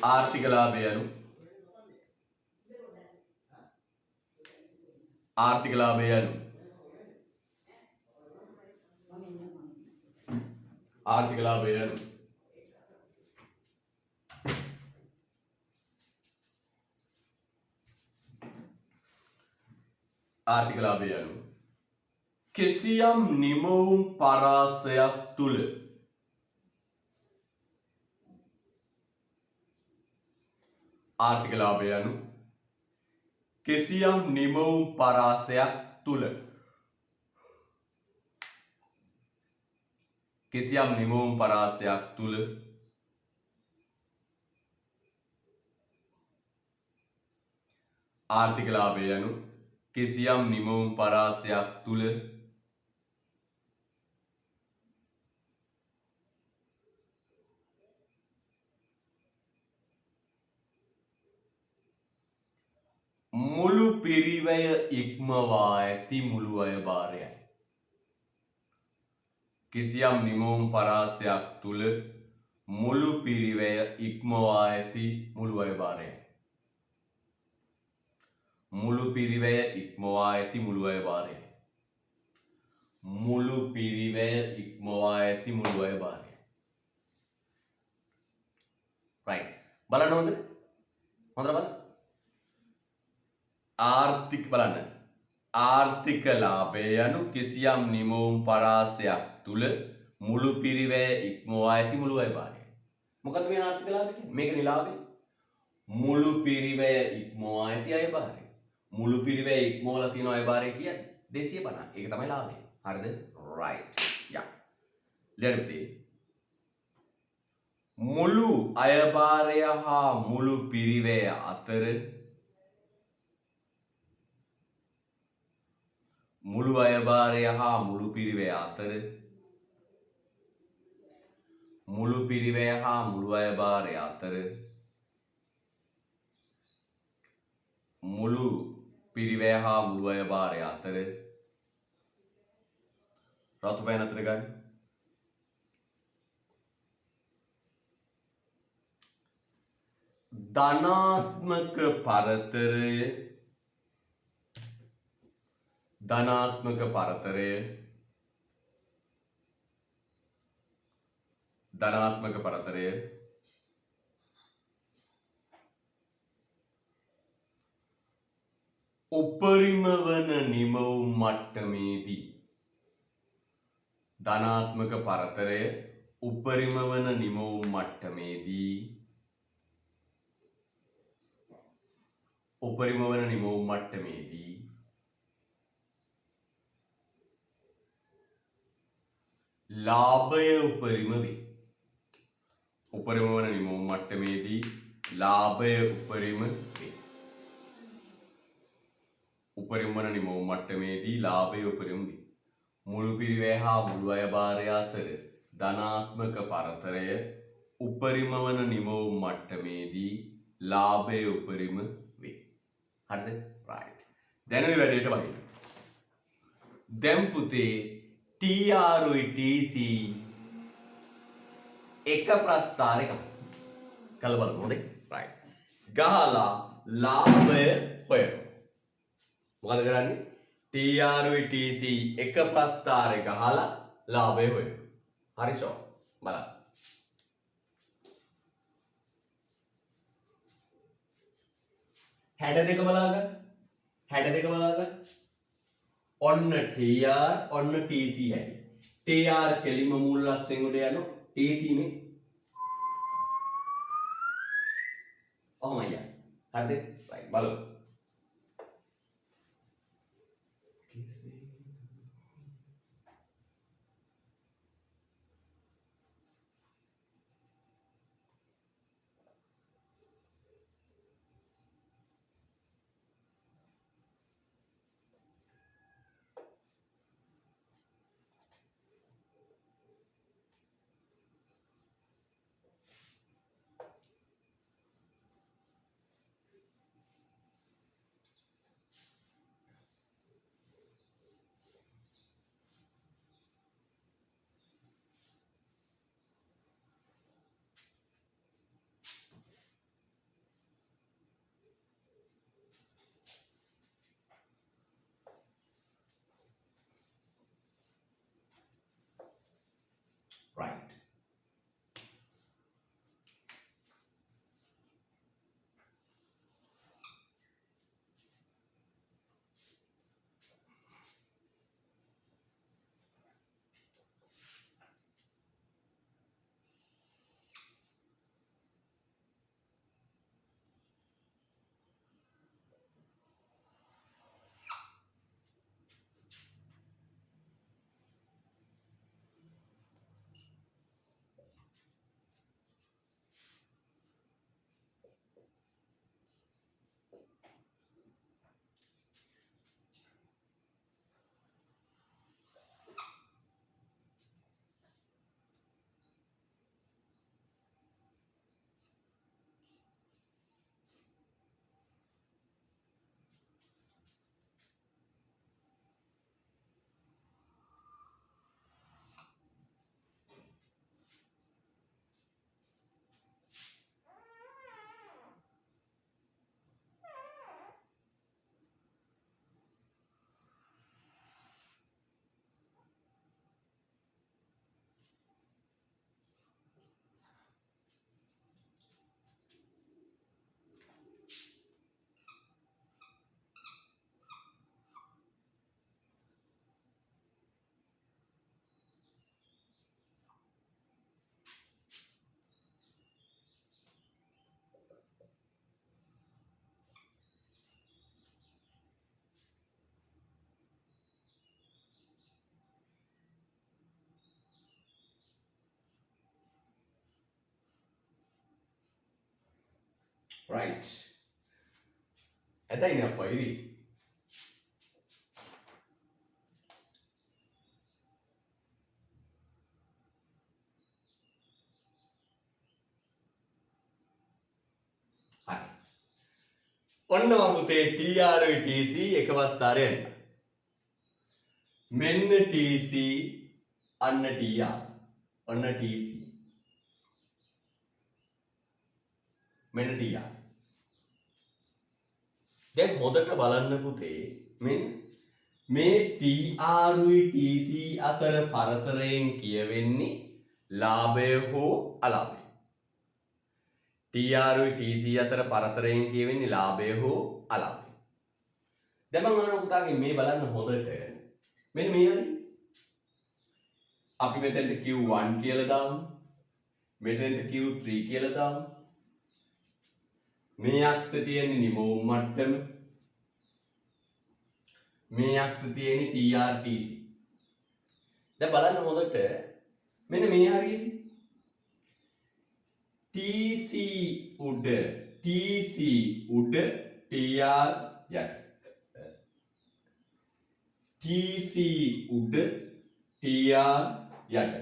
ආර්ථික ලාභය යනු ආර්ථික ලාභය යනු ආර්ථික ලාභය යනු ආර්ථික ලාභය යනු කිසියම් නිමවුම් පරාසයක් තුල ආර්ථික ලාභය යනු කිසියම් නිමවුම් පරාසයක් තුල කිසියම් නිමවුම් පරාසයක් තුල ආර්ථික ලාභය යනු කිසියම් නිමවුම් පරාසයක් තුල මුළු පිරිවැය ඉක්මවා ඇති මුළු අය භාරයයි. කිසියම් නිමවුම් පරාසයක් තුල මුළු පිරිවැය ඉක්මවා ඇති මුළු අය භාරයයි. මුළු පිරිවැය ඉක්මවා ඇති මුළු අය භාරයයි. මුළු පිරිවැය ඉක්මවා ඇති මුළු අය භාරයයි. right බලන්න හොඳට. හොඳට බලන්න. ආර්ථික බලන්න. ආර්ථික ලාභය යනු කිසියම් නිමවුම් පරාසයක් තුල මුළු පිරිවැය ඉක්මවා ඇති මුළු අය භාරයයි. මොකද්ද මේ ආර්ථික ලාභය කියන්නේ? මේකනේ ලාභය. මුළු පිරිවැය ඉක්මවා ඇති අය භාරය. මුළු පිරිවැය ඉක්මවලා තියෙන අය භාරය කියන්නේ 250. ඒක තමයි ලාභය. හරිද? right. යා. ලියන්න. මුළු අය භාරය හා මුළු පිරිවැය අතර මුළු අය භාරය හා මුළු පිරිවැය අතර මුළු පිරිවැය හා මුළු අය භාරය අතර මුළු පිරිවැය හා මුළු අය භාරය අතර රතු පෑන අතර ගන්න. ධනාත්මක පරතරය ධනාත්මක පරතරය ධනාත්මක පරතරය උපරිම වන නිමවුම් මට්ටමේදී ධනාත්මක පරතරය උපරිම වන නිමවුම් මට්ටමේදී උපරිම වන නිමවුම් මට්ටමේදී ලාභය උපරිම වේ. උපරිම වන නිමවුම් මට්ටමේදී ලාභය උපරිම වේ. උපරිම වන නිමවුම් මට්ටමේදී ලාභය උපරිම වේ. මුළු පිරිවැය හා මුළු අය භාරය අතර ධනාත්මක පරතරය උපරිම වන නිමවුම් මට්ටමේදී ලාභය උපරිම වේ. හරිද? right. දැන් මේ වැඩේට වහින්න. දැන් පුතේ TROTC එක ප්‍රස්ථාර එකක් කළ බලමු. හොඳයි. right. ගහලා ලාභය හොයනවා. මොකද කරන්නේ? TROTC එක ප්‍රස්ථාරේ ගහලා ලාභය හොයනවා. හරි ෂෝ. බලන්න. හැඩ දෙක බලාගන්න. හැඩ දෙක බලාගන්න. ඔන්න TR ඔන්න TC හැටි. TR කෙලිම මූල ලක්ෂයෙන් උඩ යනවා. TC නේ. ඔහොමයි යන්නේ. හරිද? right බලමු. right. ඇතයි අප්පා ඉරි. හරි. ඔන්න මම පුතේ TR TC එක වස්තාරේ යන්න. මෙන්න TC අන්න TR. ඔන්න TC. මෙන්න TR. දැන් හොඳට බලන්න පුතේ මෙන්න මේ TR TC අතර පරතරයෙන් කියවෙන්නේ ලාභය හෝ අලාභය. TR TC අතර පරතරයෙන් කියවෙන්නේ ලාභය හෝ අලාභය. දැන් මම අහන පුතාගේ මේ බලන්න හොඳට මෙන්න මේ හරි. අපි මෙතෙන්ට Q1 කියලා දාමු. මෙතෙන්ට Q3 කියලා දාමු. මේ අක්ෂේ තියෙන්නේ නිමෝම් මට්ටම. මේ අක්ෂේ තියෙන්නේ TR TC. දැන් බලන්න හොඳට මෙන්න මේ හරියද? TC උඩ TR යට. TC උඩ TR යට.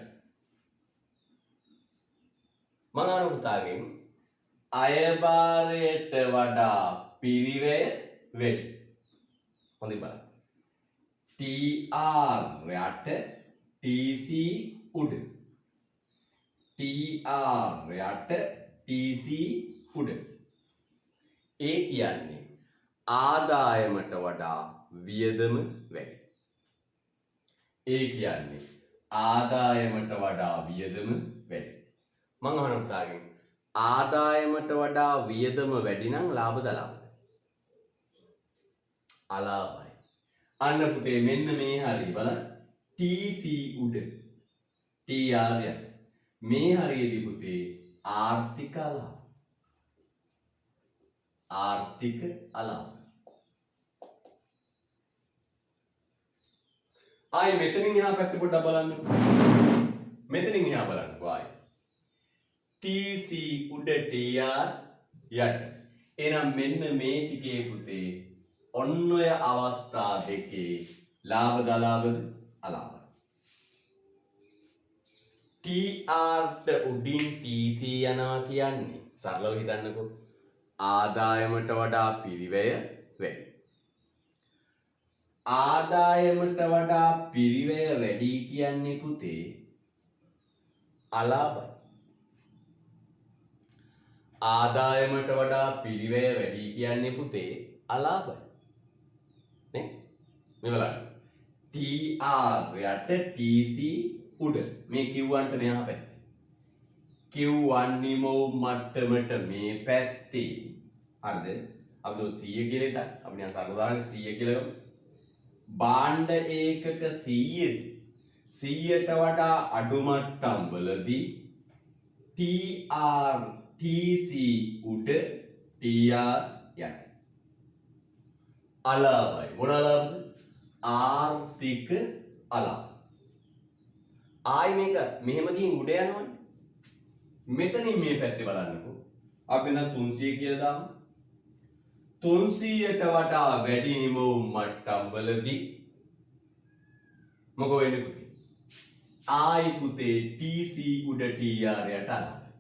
මම අහන පුතාගෙන් අයභාරයට වඩා පිරිවැය වැඩි. හොඳින් බලන්න. TR යට TC උඩ. TR යට TC උඩ. ඒ කියන්නේ ආදායමට වඩා වියදම වැඩි. ඒ කියන්නේ ආදායමට වඩා වියදම වැඩි. මම අහන පුතාගෙන් ආදායමට වඩා වියදම වැඩි නම් ලාභද අලාභද? අලාභයි. අන්න පුතේ මෙන්න මේ හරිය බලන්න. TC උඩ TR යට. මේ හරියදී පුතේ ආර්ථික අලාභ. ආර්ථික අලාභ. ආයි මෙතනින් එහා පැත්තේ පොඩ්ඩක් බලන්න. මෙතනින් එහා බලන්නකෝ ආයි. TC උඩ TR යට. එහෙනම් මෙන්න මේ ටිකේ පුතේ ඔන්න ඔය අවස්ථා දෙකේ ලාභද අලාභද? අලාභයි. TR ට උඩින් TC යනවා කියන්නේ සරලව හිතන්නකෝ ආදායමට වඩා පිරිවැය වැඩි. ආදායමට වඩා පිරිවැය වැඩි කියන්නේ පුතේ අලාභයි. ආදායමට වඩා පිරිවැය වැඩි කියන්නේ පුතේ අලාභයි. නේ? මේ බලන්න. TR යට TC උඩ. මේ Q1 ට මෙහා පැත්තේ. Q1 නිමෝම් මට්ටමට මේ පැත්තේ. හරිද? අපි 100 කියලා හිතන්න. අපි නිකන් සරල උදාහරණයක් 100 කියලා ගමු. භාණ්ඩ ඒකක 100දී 100ට වඩා අඩු මට්ටම් වලදී TR TC උඩ TR යට. අලාභයි. මොන අලාභද? ආර්ථික අලාභ. ආයි මේක මෙහෙම ගිහින් උඩ යනවනේ. මෙතනින් මේ පැත්තේ බලන්නකෝ. අපි නම් 300 කියලා දාමු. 300ට වඩා වැඩි නිමවුම් මට්ටම් වලදී මොකෝ වෙන්නේ පුතේ? ආයි පුතේ TC උඩ TR යට අලාභයි.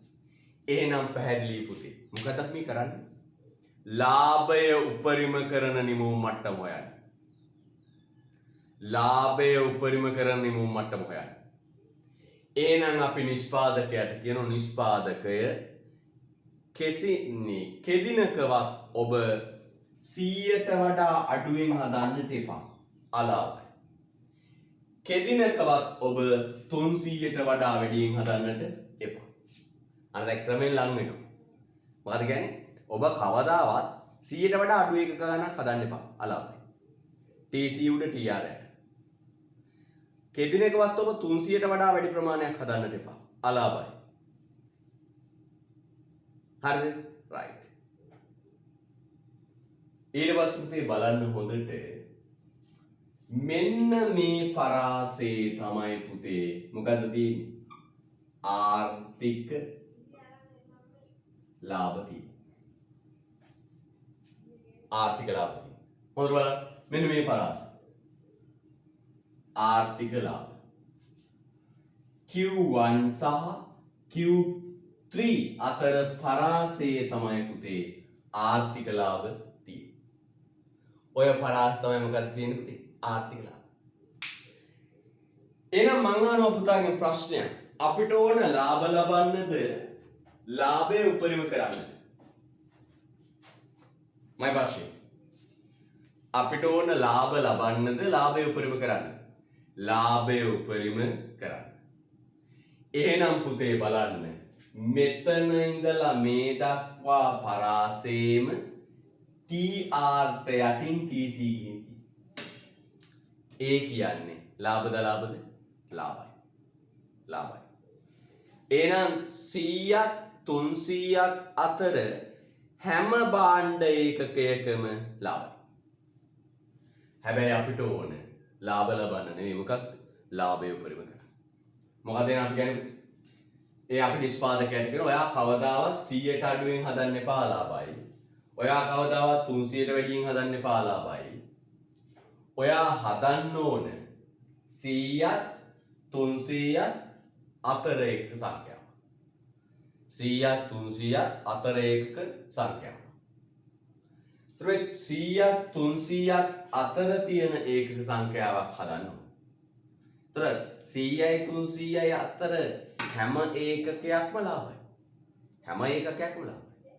එහෙනම් පැහැදිලි පුතේ. මොකද අපි කරන්නේ? ලාභය උපරිම කරන නිමවුම් මට්ටම හොයන්න. ලාභය උපරිම කරන නිමවුම් මට්ටම හොයන්න. එහෙනම් අපි නිෂ්පාදකයාට කියන නිෂ්පාදකය කෙදිනකවත් ඔබ 100ට වඩා අඩුවෙන් හදන්නට එපා. අලාභයි. කෙදිනකවත් ඔබ 300ට වඩා වැඩියෙන් හදන්නට එපා. අන්න දැන් ක්‍රමෙන් ලං වෙනවා. මොකද කියන්නේ? ඔබ කවදාවත් 100ට වඩා අඩු එකක ගණනක් හදන්න එපා. අලාභයි. TC උඩ TR යට. කෙදිනකවත් ඔබ 300ට වඩා වැඩි ප්‍රමාණයක් හදන්නට එපා. අලාභයි. හරිද? right. ඊට පස්සේ බලන්න හොඳට මෙන්න මේ පරාසයේ තමයි පුතේ මොකද්ද තියෙන්නේ? ආර්ථික ලාභ තියෙන්නේ. ආර්ථික ලාභ තියෙනවා. මොකද බලන්න මෙන්න මේ පරාස. ආර්ථික ලාභ. Q1 සහ Q3 අතර පරාසයේ තමයි පුතේ ආර්ථික ලාභ තියෙන්නේ. ඔය පරාස තමයි මොකක්ද තියෙන්නේ පුතේ? ආර්ථික ලාභ. එහෙනම් මං අහනවා පුතාගෙන් ප්‍රශ්නයක්. අපිට ඕන ලාභ ලබන්නද ලාභය උපරිම කරන්නද? මයි ප්‍රශ්නේ. අපිට ඕන ලාභ ලබන්නද ලාභය උපරිම කරන්නද? ලාභය උපරිම කරන්න. එහෙනම් පුතේ බලන්න මෙතන ඉඳලා මේ දක්වා පරාසයේම TR ට යටින් TC ගිහින් ඒ කියන්නේ ලාභද ලාභද? ලාභයි. ලාභයි. එහෙනම් 100ක් 300ක් අතර හැම භාණ්ඩ ඒකකයකම ලාභයි. හැබැයි අපිට ඕන ලාභ ලබන්න නෙවෙයි මොකක්ද? ලාභය උපරිම කරන්න. මොකද එහෙනම් අපි කියන්නේ ඒ අපි නිෂ්පාදකයන්ට කියන ඔයා කවදාවත් 100ට අඩුවෙන් හදන්න එපා ලාභයි. ඔයා කවදාවත් 300ට වැඩියෙන් හදන්න එපා ලාභයි. ඔයා හදන්න ඕන 100ත් 300ත් අතර එකක සංඛ්‍යාව. 100ත් 300ත් අතර එකක සංඛ්‍යාව. ඊට 100ත් 300ත් අතර තියෙන ඒකක සංඛ්‍යාවක් හදන්න ඕන. ඊට 100යි 300යි අතර හැම ඒකකයක්ම ලාභයි. හැම ඒකකයක්ම ලාභයි.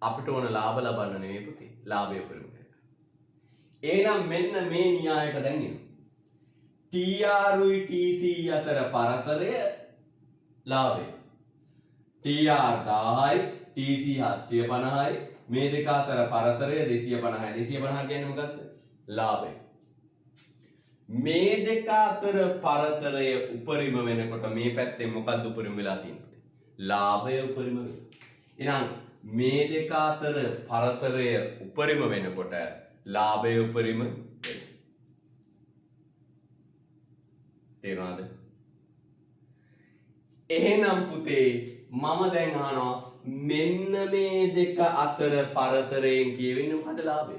අපිට ඕන ලාභ ලබන්න නෙවෙයි පුතේ. ලාභය උපරිම කරගන්න. එහෙනම් මෙන්න මේ න්‍යායට දැන් එනවා. TR-යි TC අතර පරතරය ලාභය. TR 1000යි TC 750යි මේ දෙක අතර පරතරය 250යි. 250 කියන්නේ මොකක්ද? ලාභය. මේ දෙක අතර පරතරය උපරිම වෙනකොට මේ පැත්තෙන් මොකද්ද උපරිම වෙලා තියෙන්නේ? ලාභය උපරිම වෙනවා. එහෙනම් මේ දෙක අතර පරතරය උපරිම වෙනකොට ලාභය උපරිම වෙනවා. තේරුණාද? එහෙනම් පුතේ මම දැන් අහනවා මෙන්න මේ දෙක අතර පරතරයෙන් කියවෙන්නේ මොකද්ද ලාභය?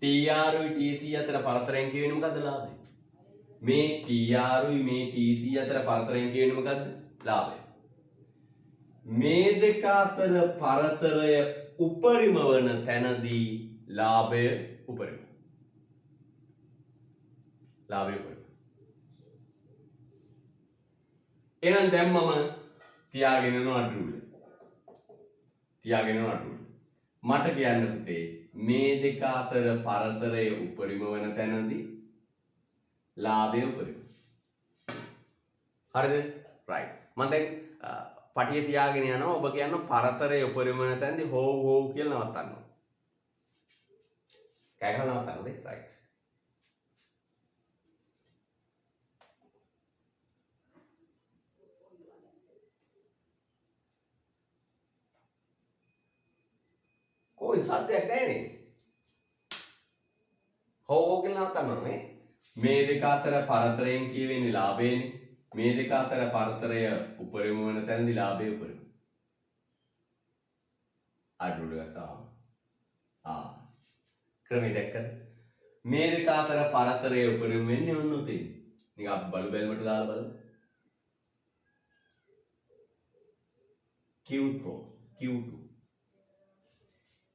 TR-යි TC අතර පරතරයෙන් කියවෙන්නේ මොකද්ද ලාභය? මේ TR-යි මේ TC අතර පරතරයෙන් කියවෙන්නේ මොකද්ද? ලාභය. මේ දෙක අතර පරතරය උපරිම වන තැනදී ලාභය උපරිම. ලාභය උපරිම. එහෙනම් දැන් මම තියාගෙන යන අඩුව. තියාගෙන යන අඩුව. මට කියන්න පුතේ මේ දෙක අතර පරතරය උපරිම වන තැනදී ලාභය උපරිම. හරිද? right. මම දැන් පටිය තියාගෙන යනවා. ඔබ කියන පරතරය උපරිම වෙන තැනදී හෝ කියලා නවත්තන්න ඕන. කෑ ගහලා නවත්තන්න ඕනේ. right. कोई සත්‍යයක් නැහැ හෝ කියලා නවත්තන්න ඕනේ. මේ දෙක අතර පරතරයෙන් කියවෙන්නේ ලාභයනේ. මේ දෙක අතර පරතරය උපරිම වෙන තැනදී ලාභය උපරිම. අඩුව ගත්තා. ක්‍රමය දැක්කද? මේ දෙක අතර පරතරය උපරිම වෙන්නේ ඔන්න උතේ. නිකන් අපි බලු බැලමට දාලා බලමු. Q2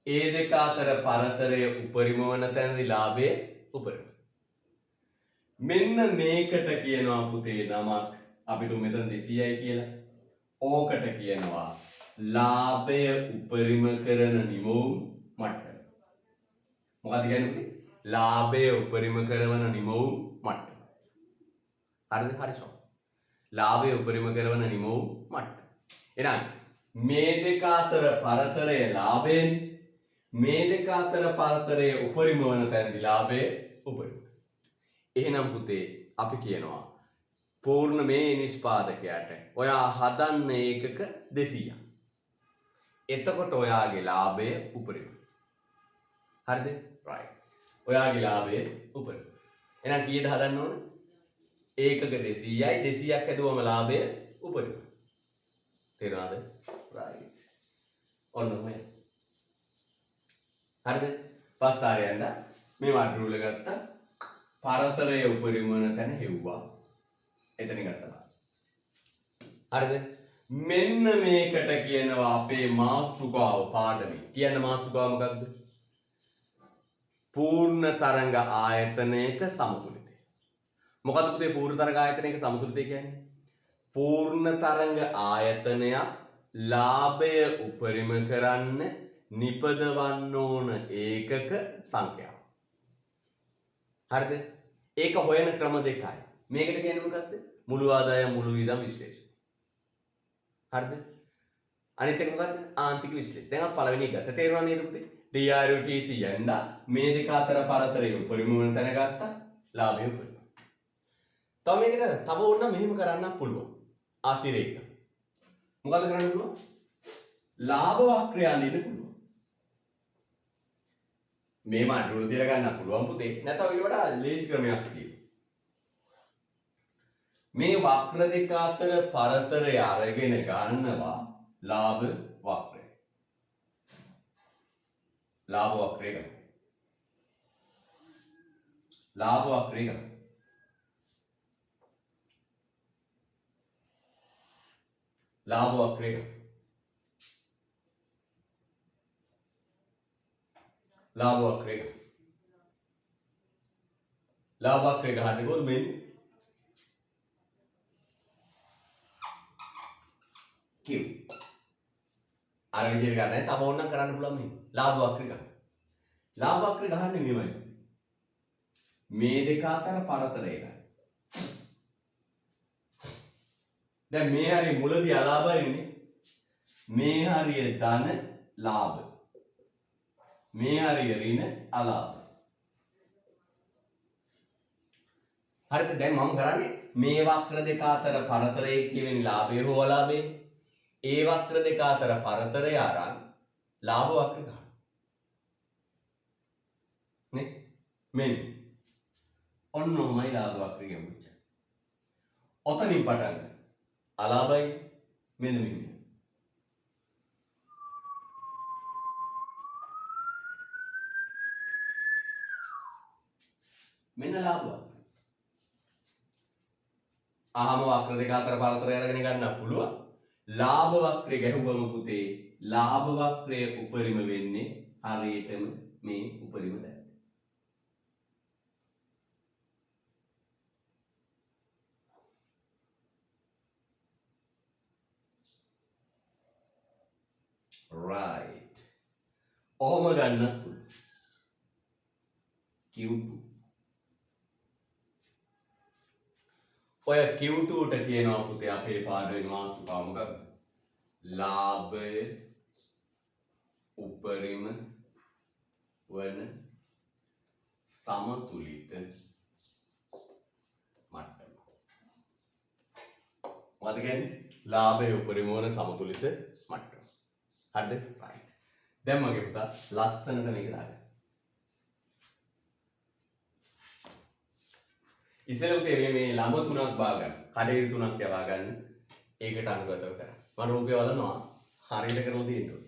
ඒ දෙක අතර පරතරය උපරිම වන තැනදී ලාභය උපරිම. මෙන්න මේකට කියනවා පුතේ නමක් අපිට මෙතන 200යි කියලා. ඕකට කියනවා ලාභය උපරිම කරන නිමවුම් මට්ටම. මොකක්ද කියන්නේ පුතේ? ලාභය උපරිම කරන නිමවුම් මට්ටම. හරිද? හරිසෝ. ලාභය උපරිම කරන නිමවුම් මට්ටම. එහෙනම් මේ දෙක අතර පරතරය ලාභයෙන් මේ දෙක අතර පරතරය උපරිම වන තැනදී ලාභය උපරිම. එහෙනම් පුතේ අපි කියනවා පූර්ණ මේ නිෂ්පාදකයාට ඔයා හදන්න ඒකක 200ක්. එතකොට ඔයාගේ ලාභය උපරිම. හරිද? right. ඔයාගේ ලාභය උපරිම. එහෙනම් කීයද හදන්න ඕන? ඒකක 200යි 200ක් ඇදුවම ලාභය උපරිම. තේරුණාද? right. ඔන්න ඔය. හරිද? පස්තාරයන්ද මේ මඩරුල ගත්තා පරතරයේ උපරිම වන තැන හෙව්වා එතන ගත්තා හරිද මෙන්න මේකට කියනවා අපේ මාතෘකාව පාඩමේ කියන මාතෘකාව මොකක්ද පූර්ණ තරංග ආයතනයක සමතුලිතය මොකද්ද පුතේ පූර්ණ තරංග ආයතනයක සමතුලිතය කියන්නේ පූර්ණ තරංග ආයතනයක් ලාභය උපරිම කරන්න නිපදවන්න ඕන ඒකක සංඛ්‍යාව. හරිද? ඒක හොයන ක්‍රම දෙකයි. මේකට කියන්නේ මොකක්ද? මුළු ආදායම් මුළු වියදම් විශ්ලේෂණය. හරිද? අනිත් එක මොකක්ද? ආන්තික විශ්ලේෂණය. දැන් අපි පළවෙනි එක ගත්තා. තේරුණා නේද පුතේ? DRUTC යන්න මේ දෙක අතර පරතරය උපරිම වෙන තැන ගත්තා. ලාභය උපරිම. තව මේකට තව ඕන මෙහෙම කරන්න පුළුවන්. අතිරේක. මොකද කරන්න පුළුවන්? ලාභ වක්‍රය අඳින්න පුළුවන්. මේ මඩුල තියලා ගන්න පුළුවන් පුතේ. නැත්නම් ඊට වඩා ලේසි ක්‍රමයක් තියෙනවා. මේ වක්‍ර දෙක අතර පරතරය අරගෙන ගන්නවා ලාභ වක්‍රය. ලාභ වක්‍රය ගන්න. ලාභ වක්‍රය ගන්න. ලාභ වක්‍රය ගන්න. ලාභ වක්‍රය ගන්න. ලාභ වක්‍රය ගහන්නේ කොහොමද මෙන්න Q අර විදිහට ගන්න තව ඕනනම් කරන්න පුළුවන් මේ ලාභ වක්‍රය ගන්න. ලාභ වක්‍රය ගහන්නේ මෙහෙමයි. මේ දෙක අතර පරතරය ගන්න. දැන් මේ හරිය මුලදී අලාභයිනේ. මේ හරිය ධන ලාභ. මේ හරිය ඍණ අලාභ. හරිද? දැන් මම කරන්නේ මේ වක්‍ර දෙක අතර පරතරය කියවෙන ලාභය හෝ අලාභය. ඒ වක්‍ර දෙක අතර පරතරය අරන් ලාභ වක්‍රය ගන්න. නේ? මෙන්න. ඔන්නෝමයි ලාභ වක්‍රය ගෙවුච්ච. ඔතනින් පටන් ගන්න. අලාභයි මෙන්න මෙන්න. මෙන්න ලාභ වක්‍රය. අහම වක්‍ර දෙක අතර පරතරය අරගෙන ගන්න පුළුවන්. ලාභ වක්‍රය ගැහුවම පුතේ ලාභ වක්‍රය උපරිම වෙන්නේ හරියටම මේ උපරිම තැන. right. ඔහොම ගන්න පුළුවන්. Q2. ඔය Q2ට කියනවා පුතේ අපේ පාඩුවේ මාතෘකාව මොකක්ද? ලාභය උපරිම වන සමතුලිත මට්ටම. මොකද කියන්නේ? ලාභය උපරිම වන සමතුලිත මට්ටම. හරිද? right. දැන් මගේ පුතා ලස්සනට මේක දාගන්න. ඉස්සෙල්ලා පුතේ මේ ළඹ තුනක් බා ගන්න. කඩේරි තුනක් යවා ගන්න. ඒකට අනුගතව කරා. මම රූපය බලනවා. හරියට කරලා තියෙන්න ඕනේ.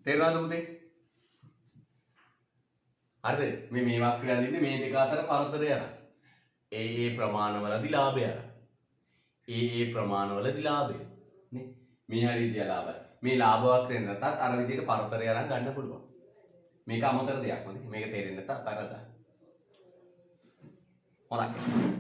තේරෙනවද පුතේ? හරිද? මේ වක්‍රය දින්නේ මේ දෙක අතර පරතරය යනවා. ඒ ප්‍රමාණවලදී ලාභය යනවා. ඒ ප්‍රමාණවලදී ලාභය. නේ? මේ හරිය විදිය ලාභයි. මේ ලාභ වක්‍රයෙන් නැතත් අර විදියට පරතරය අරන් ගන්න පුළුවන්. මේක අමතර දෙයක් නෙවෙයි. මේක තේරෙන්නේ නැත්නම් අතර ගන්න. හොඳයි.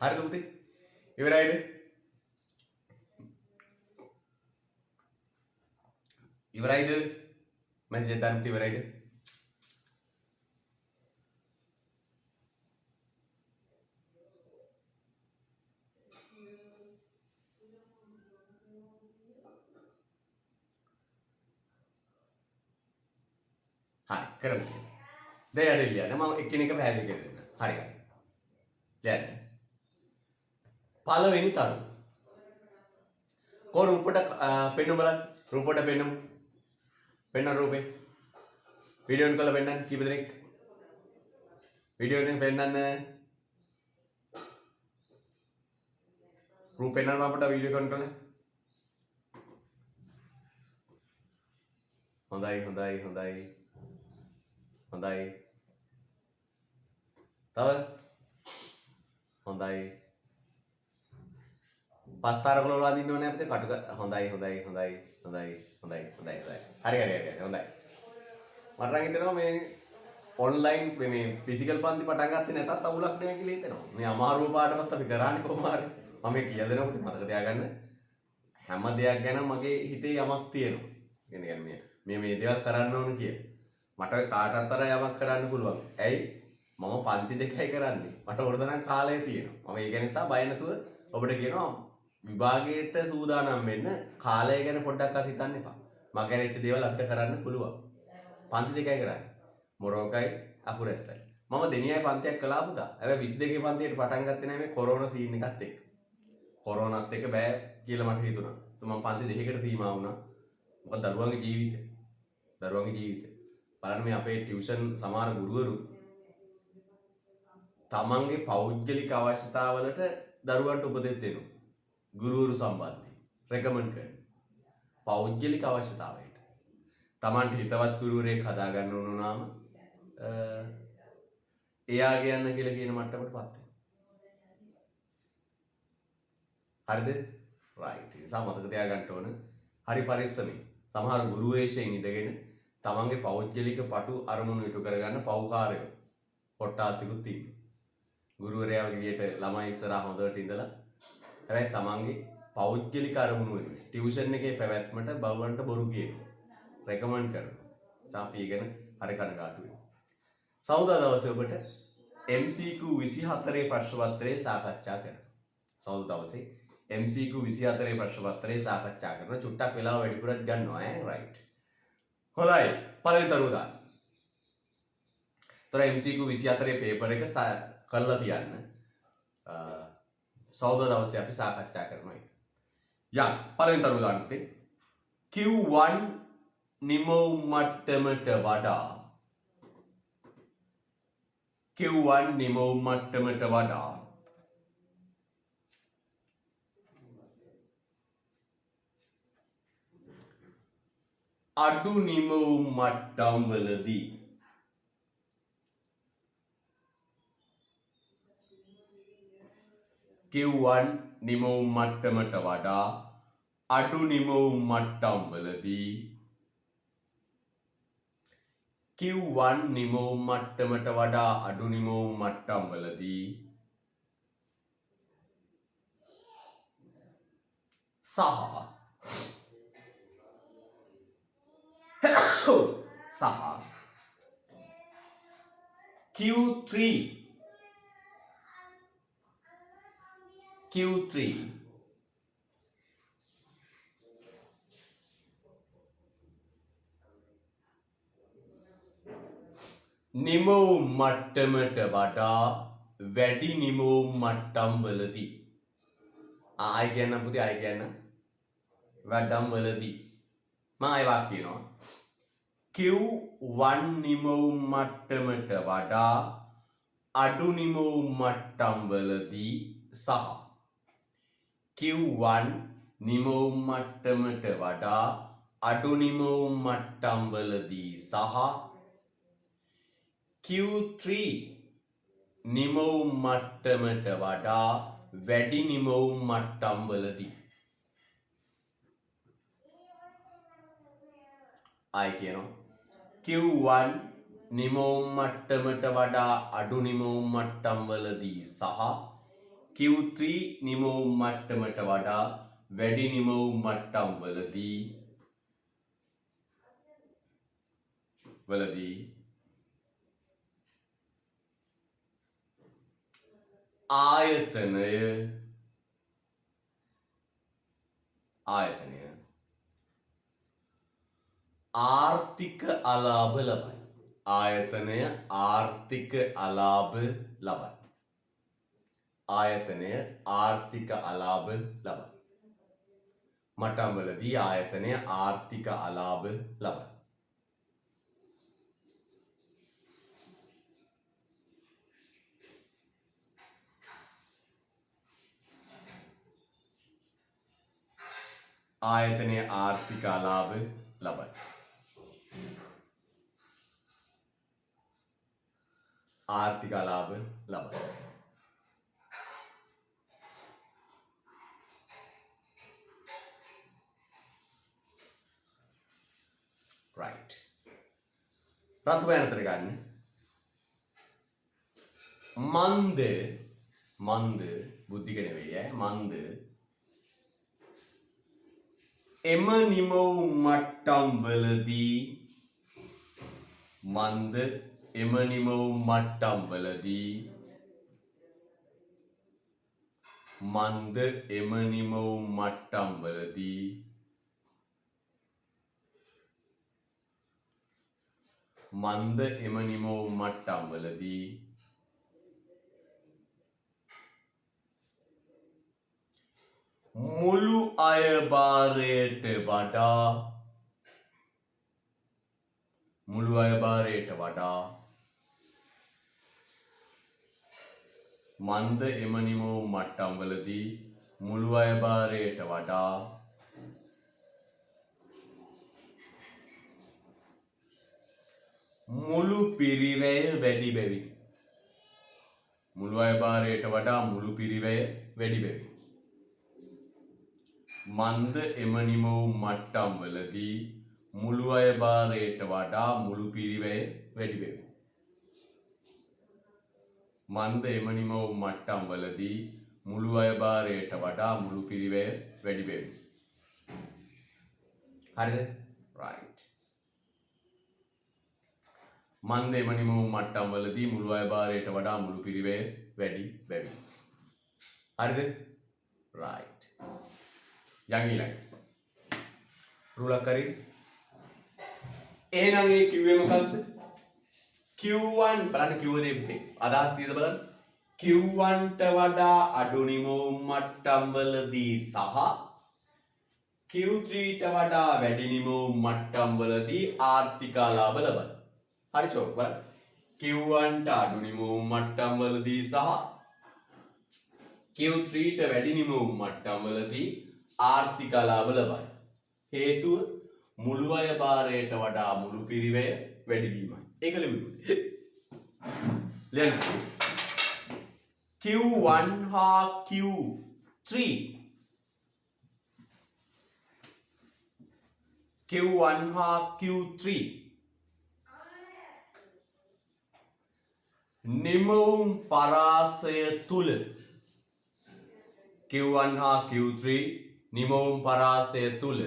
හරිද පුතේ? ඉවරයිද? ඉවරයිද? මම දෙන්න ඉවරයිද? හරි කරමු. දැන් යඩ ලියන්න. මම එකිනෙක පැහැදිලි කරලා දෙන්න. හරි හරි. ලියන්න. පළවෙනි තරු. කො රූපට පෙන්නු බලන්න. රූපට පෙන්නමු. පෙන්න රූපේ. වීඩියෝ එක කරලා පෙන්නන්න කීප දෙනෙක්. වීඩියෝ එකෙන් පෙන්නන්න. රූප පෙන්නන්න අපට වීඩියෝ එක කරලා. හොඳයි හොඳයි හොඳයි. හොඳයි. තව හොඳයි. පස්තරකල වල අදින්න ඕනේ අපිට කටුක. හොඳයි හොඳයි හොඳයි හොඳයි හොඳයි හොඳයි හොඳයි. හරි හරි හරි හොඳයි. මට නම් හිතෙනවා මේ ඔන්ලයින් මේ ෆිසිකල් පන්ති පටන් ගත්තේ නැතත් අවුලක් නෑ කියලා හිතෙනවා. මේ අමාරු පාඩමත් අපි කරානේ කොහොම හරි. මම මේ කියලා දෙනවා මතක තියාගන්න. හැම දෙයක් ගැන මගේ හිතේ යමක් තියෙනවා. කියන්නේ මේ දේවල් කරන්න ඕන කියලා. මට කාටවත් අර යමක් කරන්න පුළුවන්. ඇයි? මම පන්ති දෙකයි කරන්නේ. මට ඕනතරම් කාලය තියෙනවා. මම ඒක නිසා බය නැතුව ඔබට කියනවා විභාගයට සූදානම් වෙන්න කාලය ගැන පොඩ්ඩක්වත් හිතන්න එපා. මගේ ඉච්ච දේවල් අපිට කරන්න පුළුවන්. පන්ති දෙකයි කරන්නේ. මොරෝකයි අකුරැස්සයි. මම දෙනියයි පන්තියක් කළා පුතා. හැබැයි 22 පන්තියට පටන් ගත්තේ නැහැ මේ කොරෝනා සීන් එකත් එක්ක. කොරෝනාත් එක්ක බෑ කියලා මට හිතුණා. මම පන්ති දෙකකට සීමා වුණා. මොකද දරුවන්ගේ ජීවිතය. බලන්න මේ අපේ ටියුෂන් සමහර ගුරුවරු තමන්ගේ පෞද්ගලික අවශ්‍යතාවලට දරුවන්ට උපදෙස් දෙනවා. ගුරුවරු සම්බන්ධයෙන් රෙකමන්ඩ් කරනවා. පෞද්ගලික අවශ්‍යතාවයට. Tamanට හිතවත් ගුරුවරයෙක් හදාගන්න ඕන වුණාම එයාගේ යන්න කියලා කියන මට්ටමටපත් වෙනවා. හරිද? right. ඒ නිසා මතක තියාගන්න ඕන හරි පරිස්සමෙන්. සමහර ගුරු වේශයෙන් ඉඳගෙන තමන්ගේ පෞද්ගලික පටු අරමුණු ඉටු කරගන්න පව්කාරයෝ කොට්ටාසිකුත් ඉන්නවා. ගුරුවරයා විදියට ළමයි ඉස්සරහා හොඳට ඉඳලා හැබැයි තමන්ගේ පෞද්ගලික අරමුණු වෙනුවෙන් ටියුෂන් එකේ පැවැත්මට බවුන්ට බොරු කියනවා. රෙකමන්ඩ් කරනවා. අපි ඉගෙන හරි කනගාටු වෙනවා. සෞදා දවසේ ඔබට MCQ 24 ප්‍රශ්න පත්‍රය සාකච්ඡා කරනවා. සෞදා දවසේ MCQ 24 ප්‍රශ්න පත්‍රය සාකච්ඡා කරන චුට්ටක් වෙලාව වැඩිපුරත් ගන්නවා right. හොඳයි. පළවෙනි තරුව දාන්න. තොර MCQ 24 පේපර් එක කරලා තියන්න. සෞදා දවසේ අපි සාකච්ඡා කරනවා ඒක. යන් පළවෙනි තරුව දාන්න Q1 නිමව් මට්ටමට වඩා Q1 නිමව් මට්ටමට වඩා අඩු නිමව් මට්ටම් වලදී Q1 නිමව් මට්ටමට වඩා අඩු නිමව් මට්ටම් වලදී Q1 නිමව් මට්ටමට වඩා අඩු නිමව් මට්ටම් වලදී සහ Q3 නිමව් මට්ටමට වඩා වැඩි නිමව් මට්ටම් වලදී ආයි කියන්න පුතේ ආයි කියන්න වැඩම් වලදී මම ආයි වාක් කියනවා Q1 නිමව් මට්ටමට වඩා අඩු නිමව් මට්ටම් වලදී සහ Q1 නිමව් මට්ටමට වඩා අඩු නිමව් මට්ටම් වලදී සහ Q3 නිමව් මට්ටමට වඩා වැඩි නිමව් මට්ටම් වලදී ආයි කියනවා Q1 නිමව් මට්ටමට වඩා අඩු නිමව් මට්ටම් වලදී සහ Q3 නිමව් මට්ටමට වඩා වැඩි නිමව් මට්ටම් වලදී ආයතනය ආර්ථික අලාභ ලබයි. ආයතනය ආර්ථික අලාභ ලබයි. ආයතනය ආර්ථික අලාභ ලබයි. මට්ටම් වලදී ආයතනය ආර්ථික අලාභ ලබයි. ආයතනය ආර්ථික අලාභ ලබයි. ආර්ථික අලාභ ලබයි. right. රතු බෑනතර ගන්න. මන්ද බුද්ධික නෙවෙයි මන්ද එම නිමව් මට්ටම් වලදී මන්ද එම නිමව් මට්ටම් වලදී මන්ද එම නිමව් මට්ටම් වලදී මන්ද එම නිමව් මට්ටම් වලදී මුළු අයභාරයට වඩා මන්ද එම නිමව් මට්ටම් වලදී මුළු අයභාරයට වඩා මුළු පිරිවැය වැඩි බැවින්. මුළු අය භාරයට වඩා මුළු පිරිවැය වැඩි බැවින්. මන්ද එම නිමවුම් මට්ටම් වලදී මුළු අය භාරයට වඩා මුළු පිරිවැය වැඩි බැවින්. මන්ද එම නිමවුම් මට්ටම් වලදී මුළු අය භාරයට වඩා මුළු පිරිවැය වැඩි බැවින්. හරිද? right. මන්ද එම නිමවුම් මට්ටම් වලදී මුළු අය භාරයට වඩා මුළු පිරිවැය වැඩි බැවින්. හරිද? right. යන් ඊළඟ රුලක් හරි. එහෙනම් ඒ කිව්වේ මොකක්ද? Q1 බලන්න Q දේ පුතේ. අදහස් තියෙද බලන්න. Q1 ට වඩා අඩු නිමවුම් මට්ටම් වලදී සහ Q3 ට වඩා වැඩි නිමවුම් මට්ටම් වලදී ආර්ථික ලාභ ලබන. හරි චෝක් බලන්න. Q1 ට අඩු නිමවුම් මට්ටම් වලදී සහ Q3 ට වැඩි නිමවුම් මට්ටම් වලදී ආර්ථික ලාභ ලබයි. හේතුව මුළු අය භාරයට වඩා මුළු පිරිවැය වැඩි වීමයි. ඒක ලියමු. ලියන්න. Q1 හා Q3 Q1 හා Q3 නිමවුම් පරාසය තුල Q1 හා Q3 නිමවුම් පරාසය තුල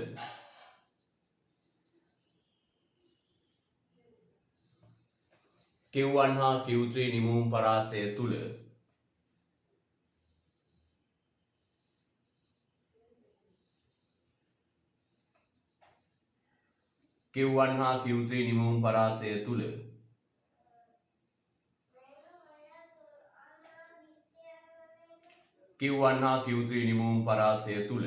Q1 හා Q3 නිමවුම් පරාසය තුල Q1 හා Q3 නිමවුම් පරාසය තුල Q1 හා Q3 නිමවුම් පරාසය තුල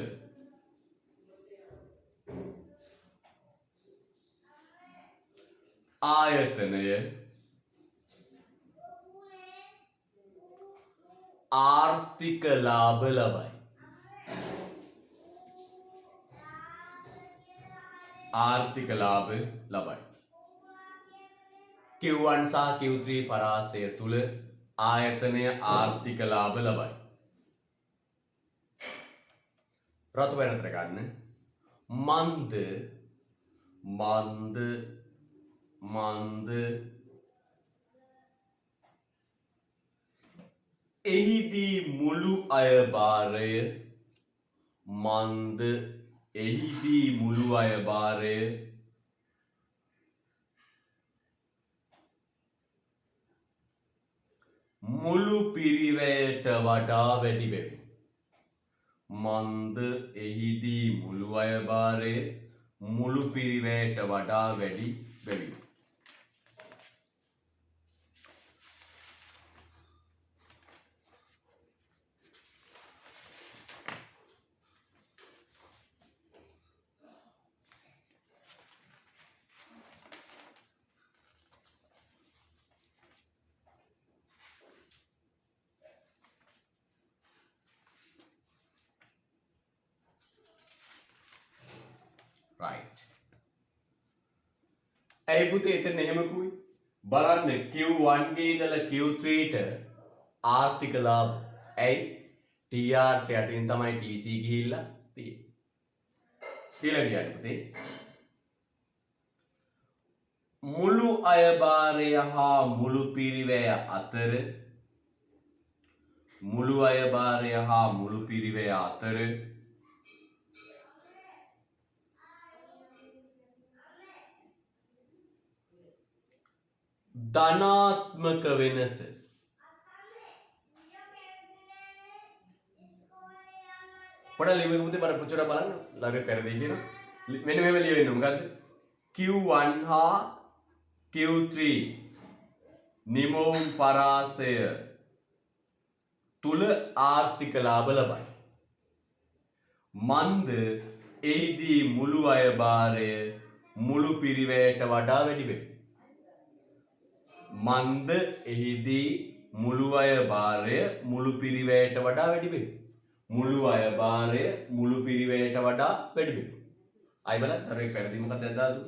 ආයතනය ආර්ථික ලාභ ලබයි. ආර්ථික ලාභ ලබයි. Q1 සහ Q3 පරාසය තුල ආයතනය ආර්ථික ලාභ ලබයි. රතු වෙනතර ගන්න. මන්ද එහිදී මුළු අය භාරය මුළු පිරිවැයට වඩා වැඩි බැවින්. මන්ද එහිදී මුළු අය භාරය මුළු පිරිවැයට වඩා වැඩි බැවින්. right. ඇයි පුතේ එතන එහෙම කිව්වේ? බලන්න Q1 ගේ ඉඳලා Q3 ට ආර්ථික ලාභ. ඇයි? TR ට යටින් තමයි TC ගිහිල්ලා තියෙන්නේ. කියලා කියන්නේ පුතේ. මුළු අය භාරය හා මුළු පිරිවැය අතර ධනාත්මක වෙනස පොඩ්ඩක් ලියුමේ පුතේ බර පුචුඩ බලන්න ළඟ පෙරදී කියන මෙන්න මෙහෙම ලියවෙන්න මොකද්ද Q1 හා Q3 නිමවුම් පරාසය තුල ආර්ථික ලාභ ලබයි. මන්ද එහිදී මුළු අය භාරය මුළු පිරිවැයට වඩා වැඩි වේ. මන්ද එහිදී මුළු අය භාරය මුළු පිරිවැයට වඩා වැඩි වේ. මුළු අය භාරය මුළු පිරිවැයට වඩා වැඩි වේ. අය බලන්න අර ඒ පැරදි මොකක්ද දැන් දාලා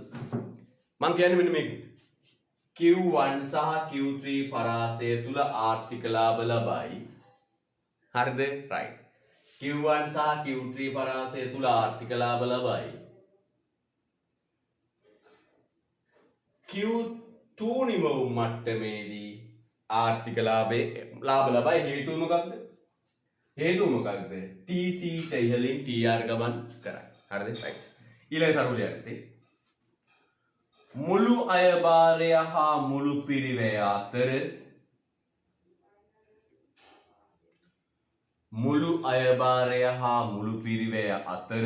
මම කියන්නේ මෙන්න මේක. Q1 සහ Q3 පරාසය තුල ආර්ථික ලාභ ලබයි. හරිද? right. Q1 සහ Q3 පරාසය තුල ආර්ථික ලාභ ලබයි. Q2 නිමවුම් මට්ටමේදී ආර්ථික ලාභ ලබයි. හේතුව මොකක්ද? හේතුව මොකක්ද? TC ට ඉහළින් TR ගමන් කරයි. හරිද? right. ඊළඟ තරුලය යටතේ මුළු අයභාරය හා මුළු පිරිවැය අතර මුළු අයභාරය හා මුළු පිරිවැය අතර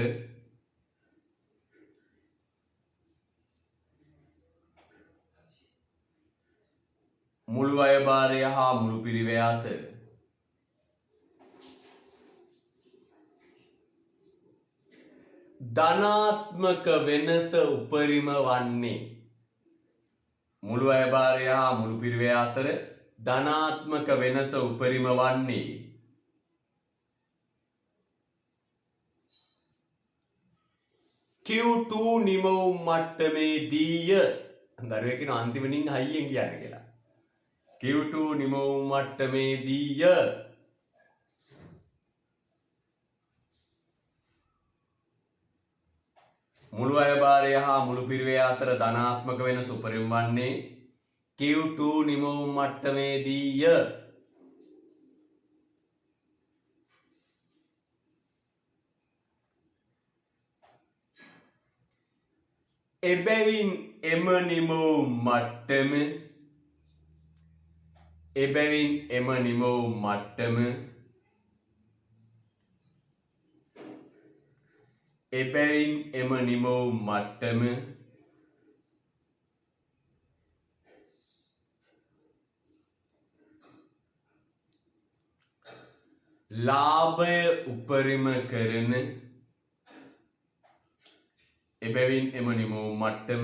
මුළු අයභාරය හා මුළු පිරිවැය අතර ධනාත්මක වෙනස උපරිම වන්නේ මුළු අයභාරය හා මුළු පිරිවැය අතර ධනාත්මක වෙනස උපරිම වන්නේ Q2 නිමවුම් මට්ටමේදීය. දරුවෙක් කියන අන්තිමනින් හයියෙන් කියන්න කියලා. Q2 නිමවුම් මට්ටමේදීය. මුළු අයභාරය හා මුළු පිරිවැය අතර ධනාත්මක වෙනස උපරිම වන්නේ Q2 නිමවුම් මට්ටමේදීය. එබැවින් එම නිමවුම් මට්ටම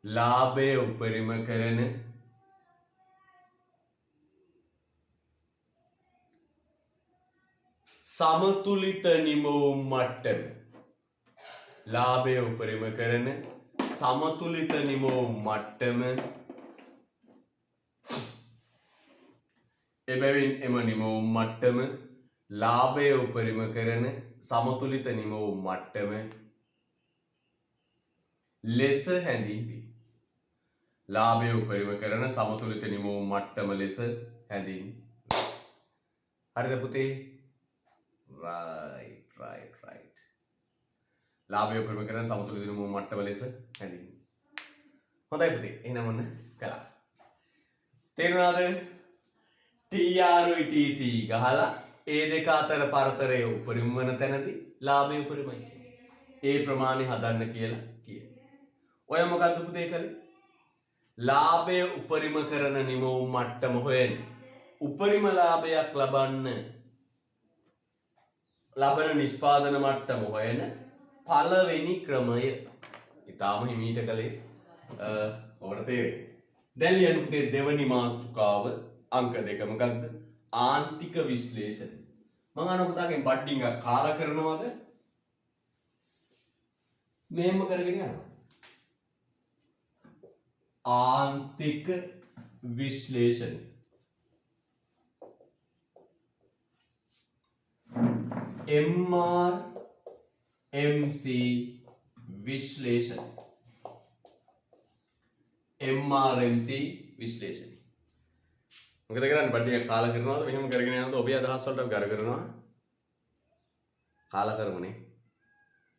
ලාභය උපරිම කරන සමතුලිත නිමවුම් මට්ටම ලාභය උපරිම කරන සමතුලිත නිමවුම් මට්ටම එබැවින් එම නිමවුම් මට්ටම ලාභය උපරිම කරන සමතුලිත නිමවුම් මට්ටම ලෙස හැඳින්වේ. ලාභය උපරිම කරන සමතුලිත නිමවුම් මට්ටම ලෙස හැඳින්වේ. හරිද පුතේ? right. ලාභය උපරිම කරන සමතුලිත නිමවුම් මට්ටම ලෙස හැඳින්වේ. හොඳයි පුතේ. එහෙනම් ඔන්න කළා. තේරුණාද? TR TC ගහලා ඒ දෙක අතර පරතරය උපරිම වන තැනදී ලාභය උපරිමයි කියන්නේ. ඒ ප්‍රමාණය හදන්න කියලා කියනවා. ඔය මොකද්ද පුතේ කලේ? ලාභය උපරිම කරන නිමවුම් මට්ටම හොයන. උපරිම ලාභයක් ලබන නිෂ්පාදන මට්ටම හොයන පළවෙනි ක්‍රමය. ඊටාම හිමීට කලේ ඔබට තේරෙයි. දැන් ලියන්න පුතේ දෙවනි මාතෘකාව අංක 2 මොකක්ද? ආන්තික විශ්ලේෂණ. මම අහන පුතාගෙන් බඩ්ඩින් කාලා කරනවද? මෙහෙම කරගෙන යනවා. ආන්තික විශ්ලේෂණ. MRMC විශ්ලේෂණ. MRMC විශ්ලේෂණ. මොකද කරන්නේ? බඩ්ඩියක් කාලා කරනවද? මෙහෙම කරගෙන යනවද? ඔබේ අදහස් වලට අපි කර කරනවා. කාලා කරමුනේ.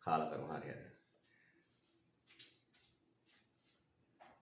කාලා කරමු හරියට.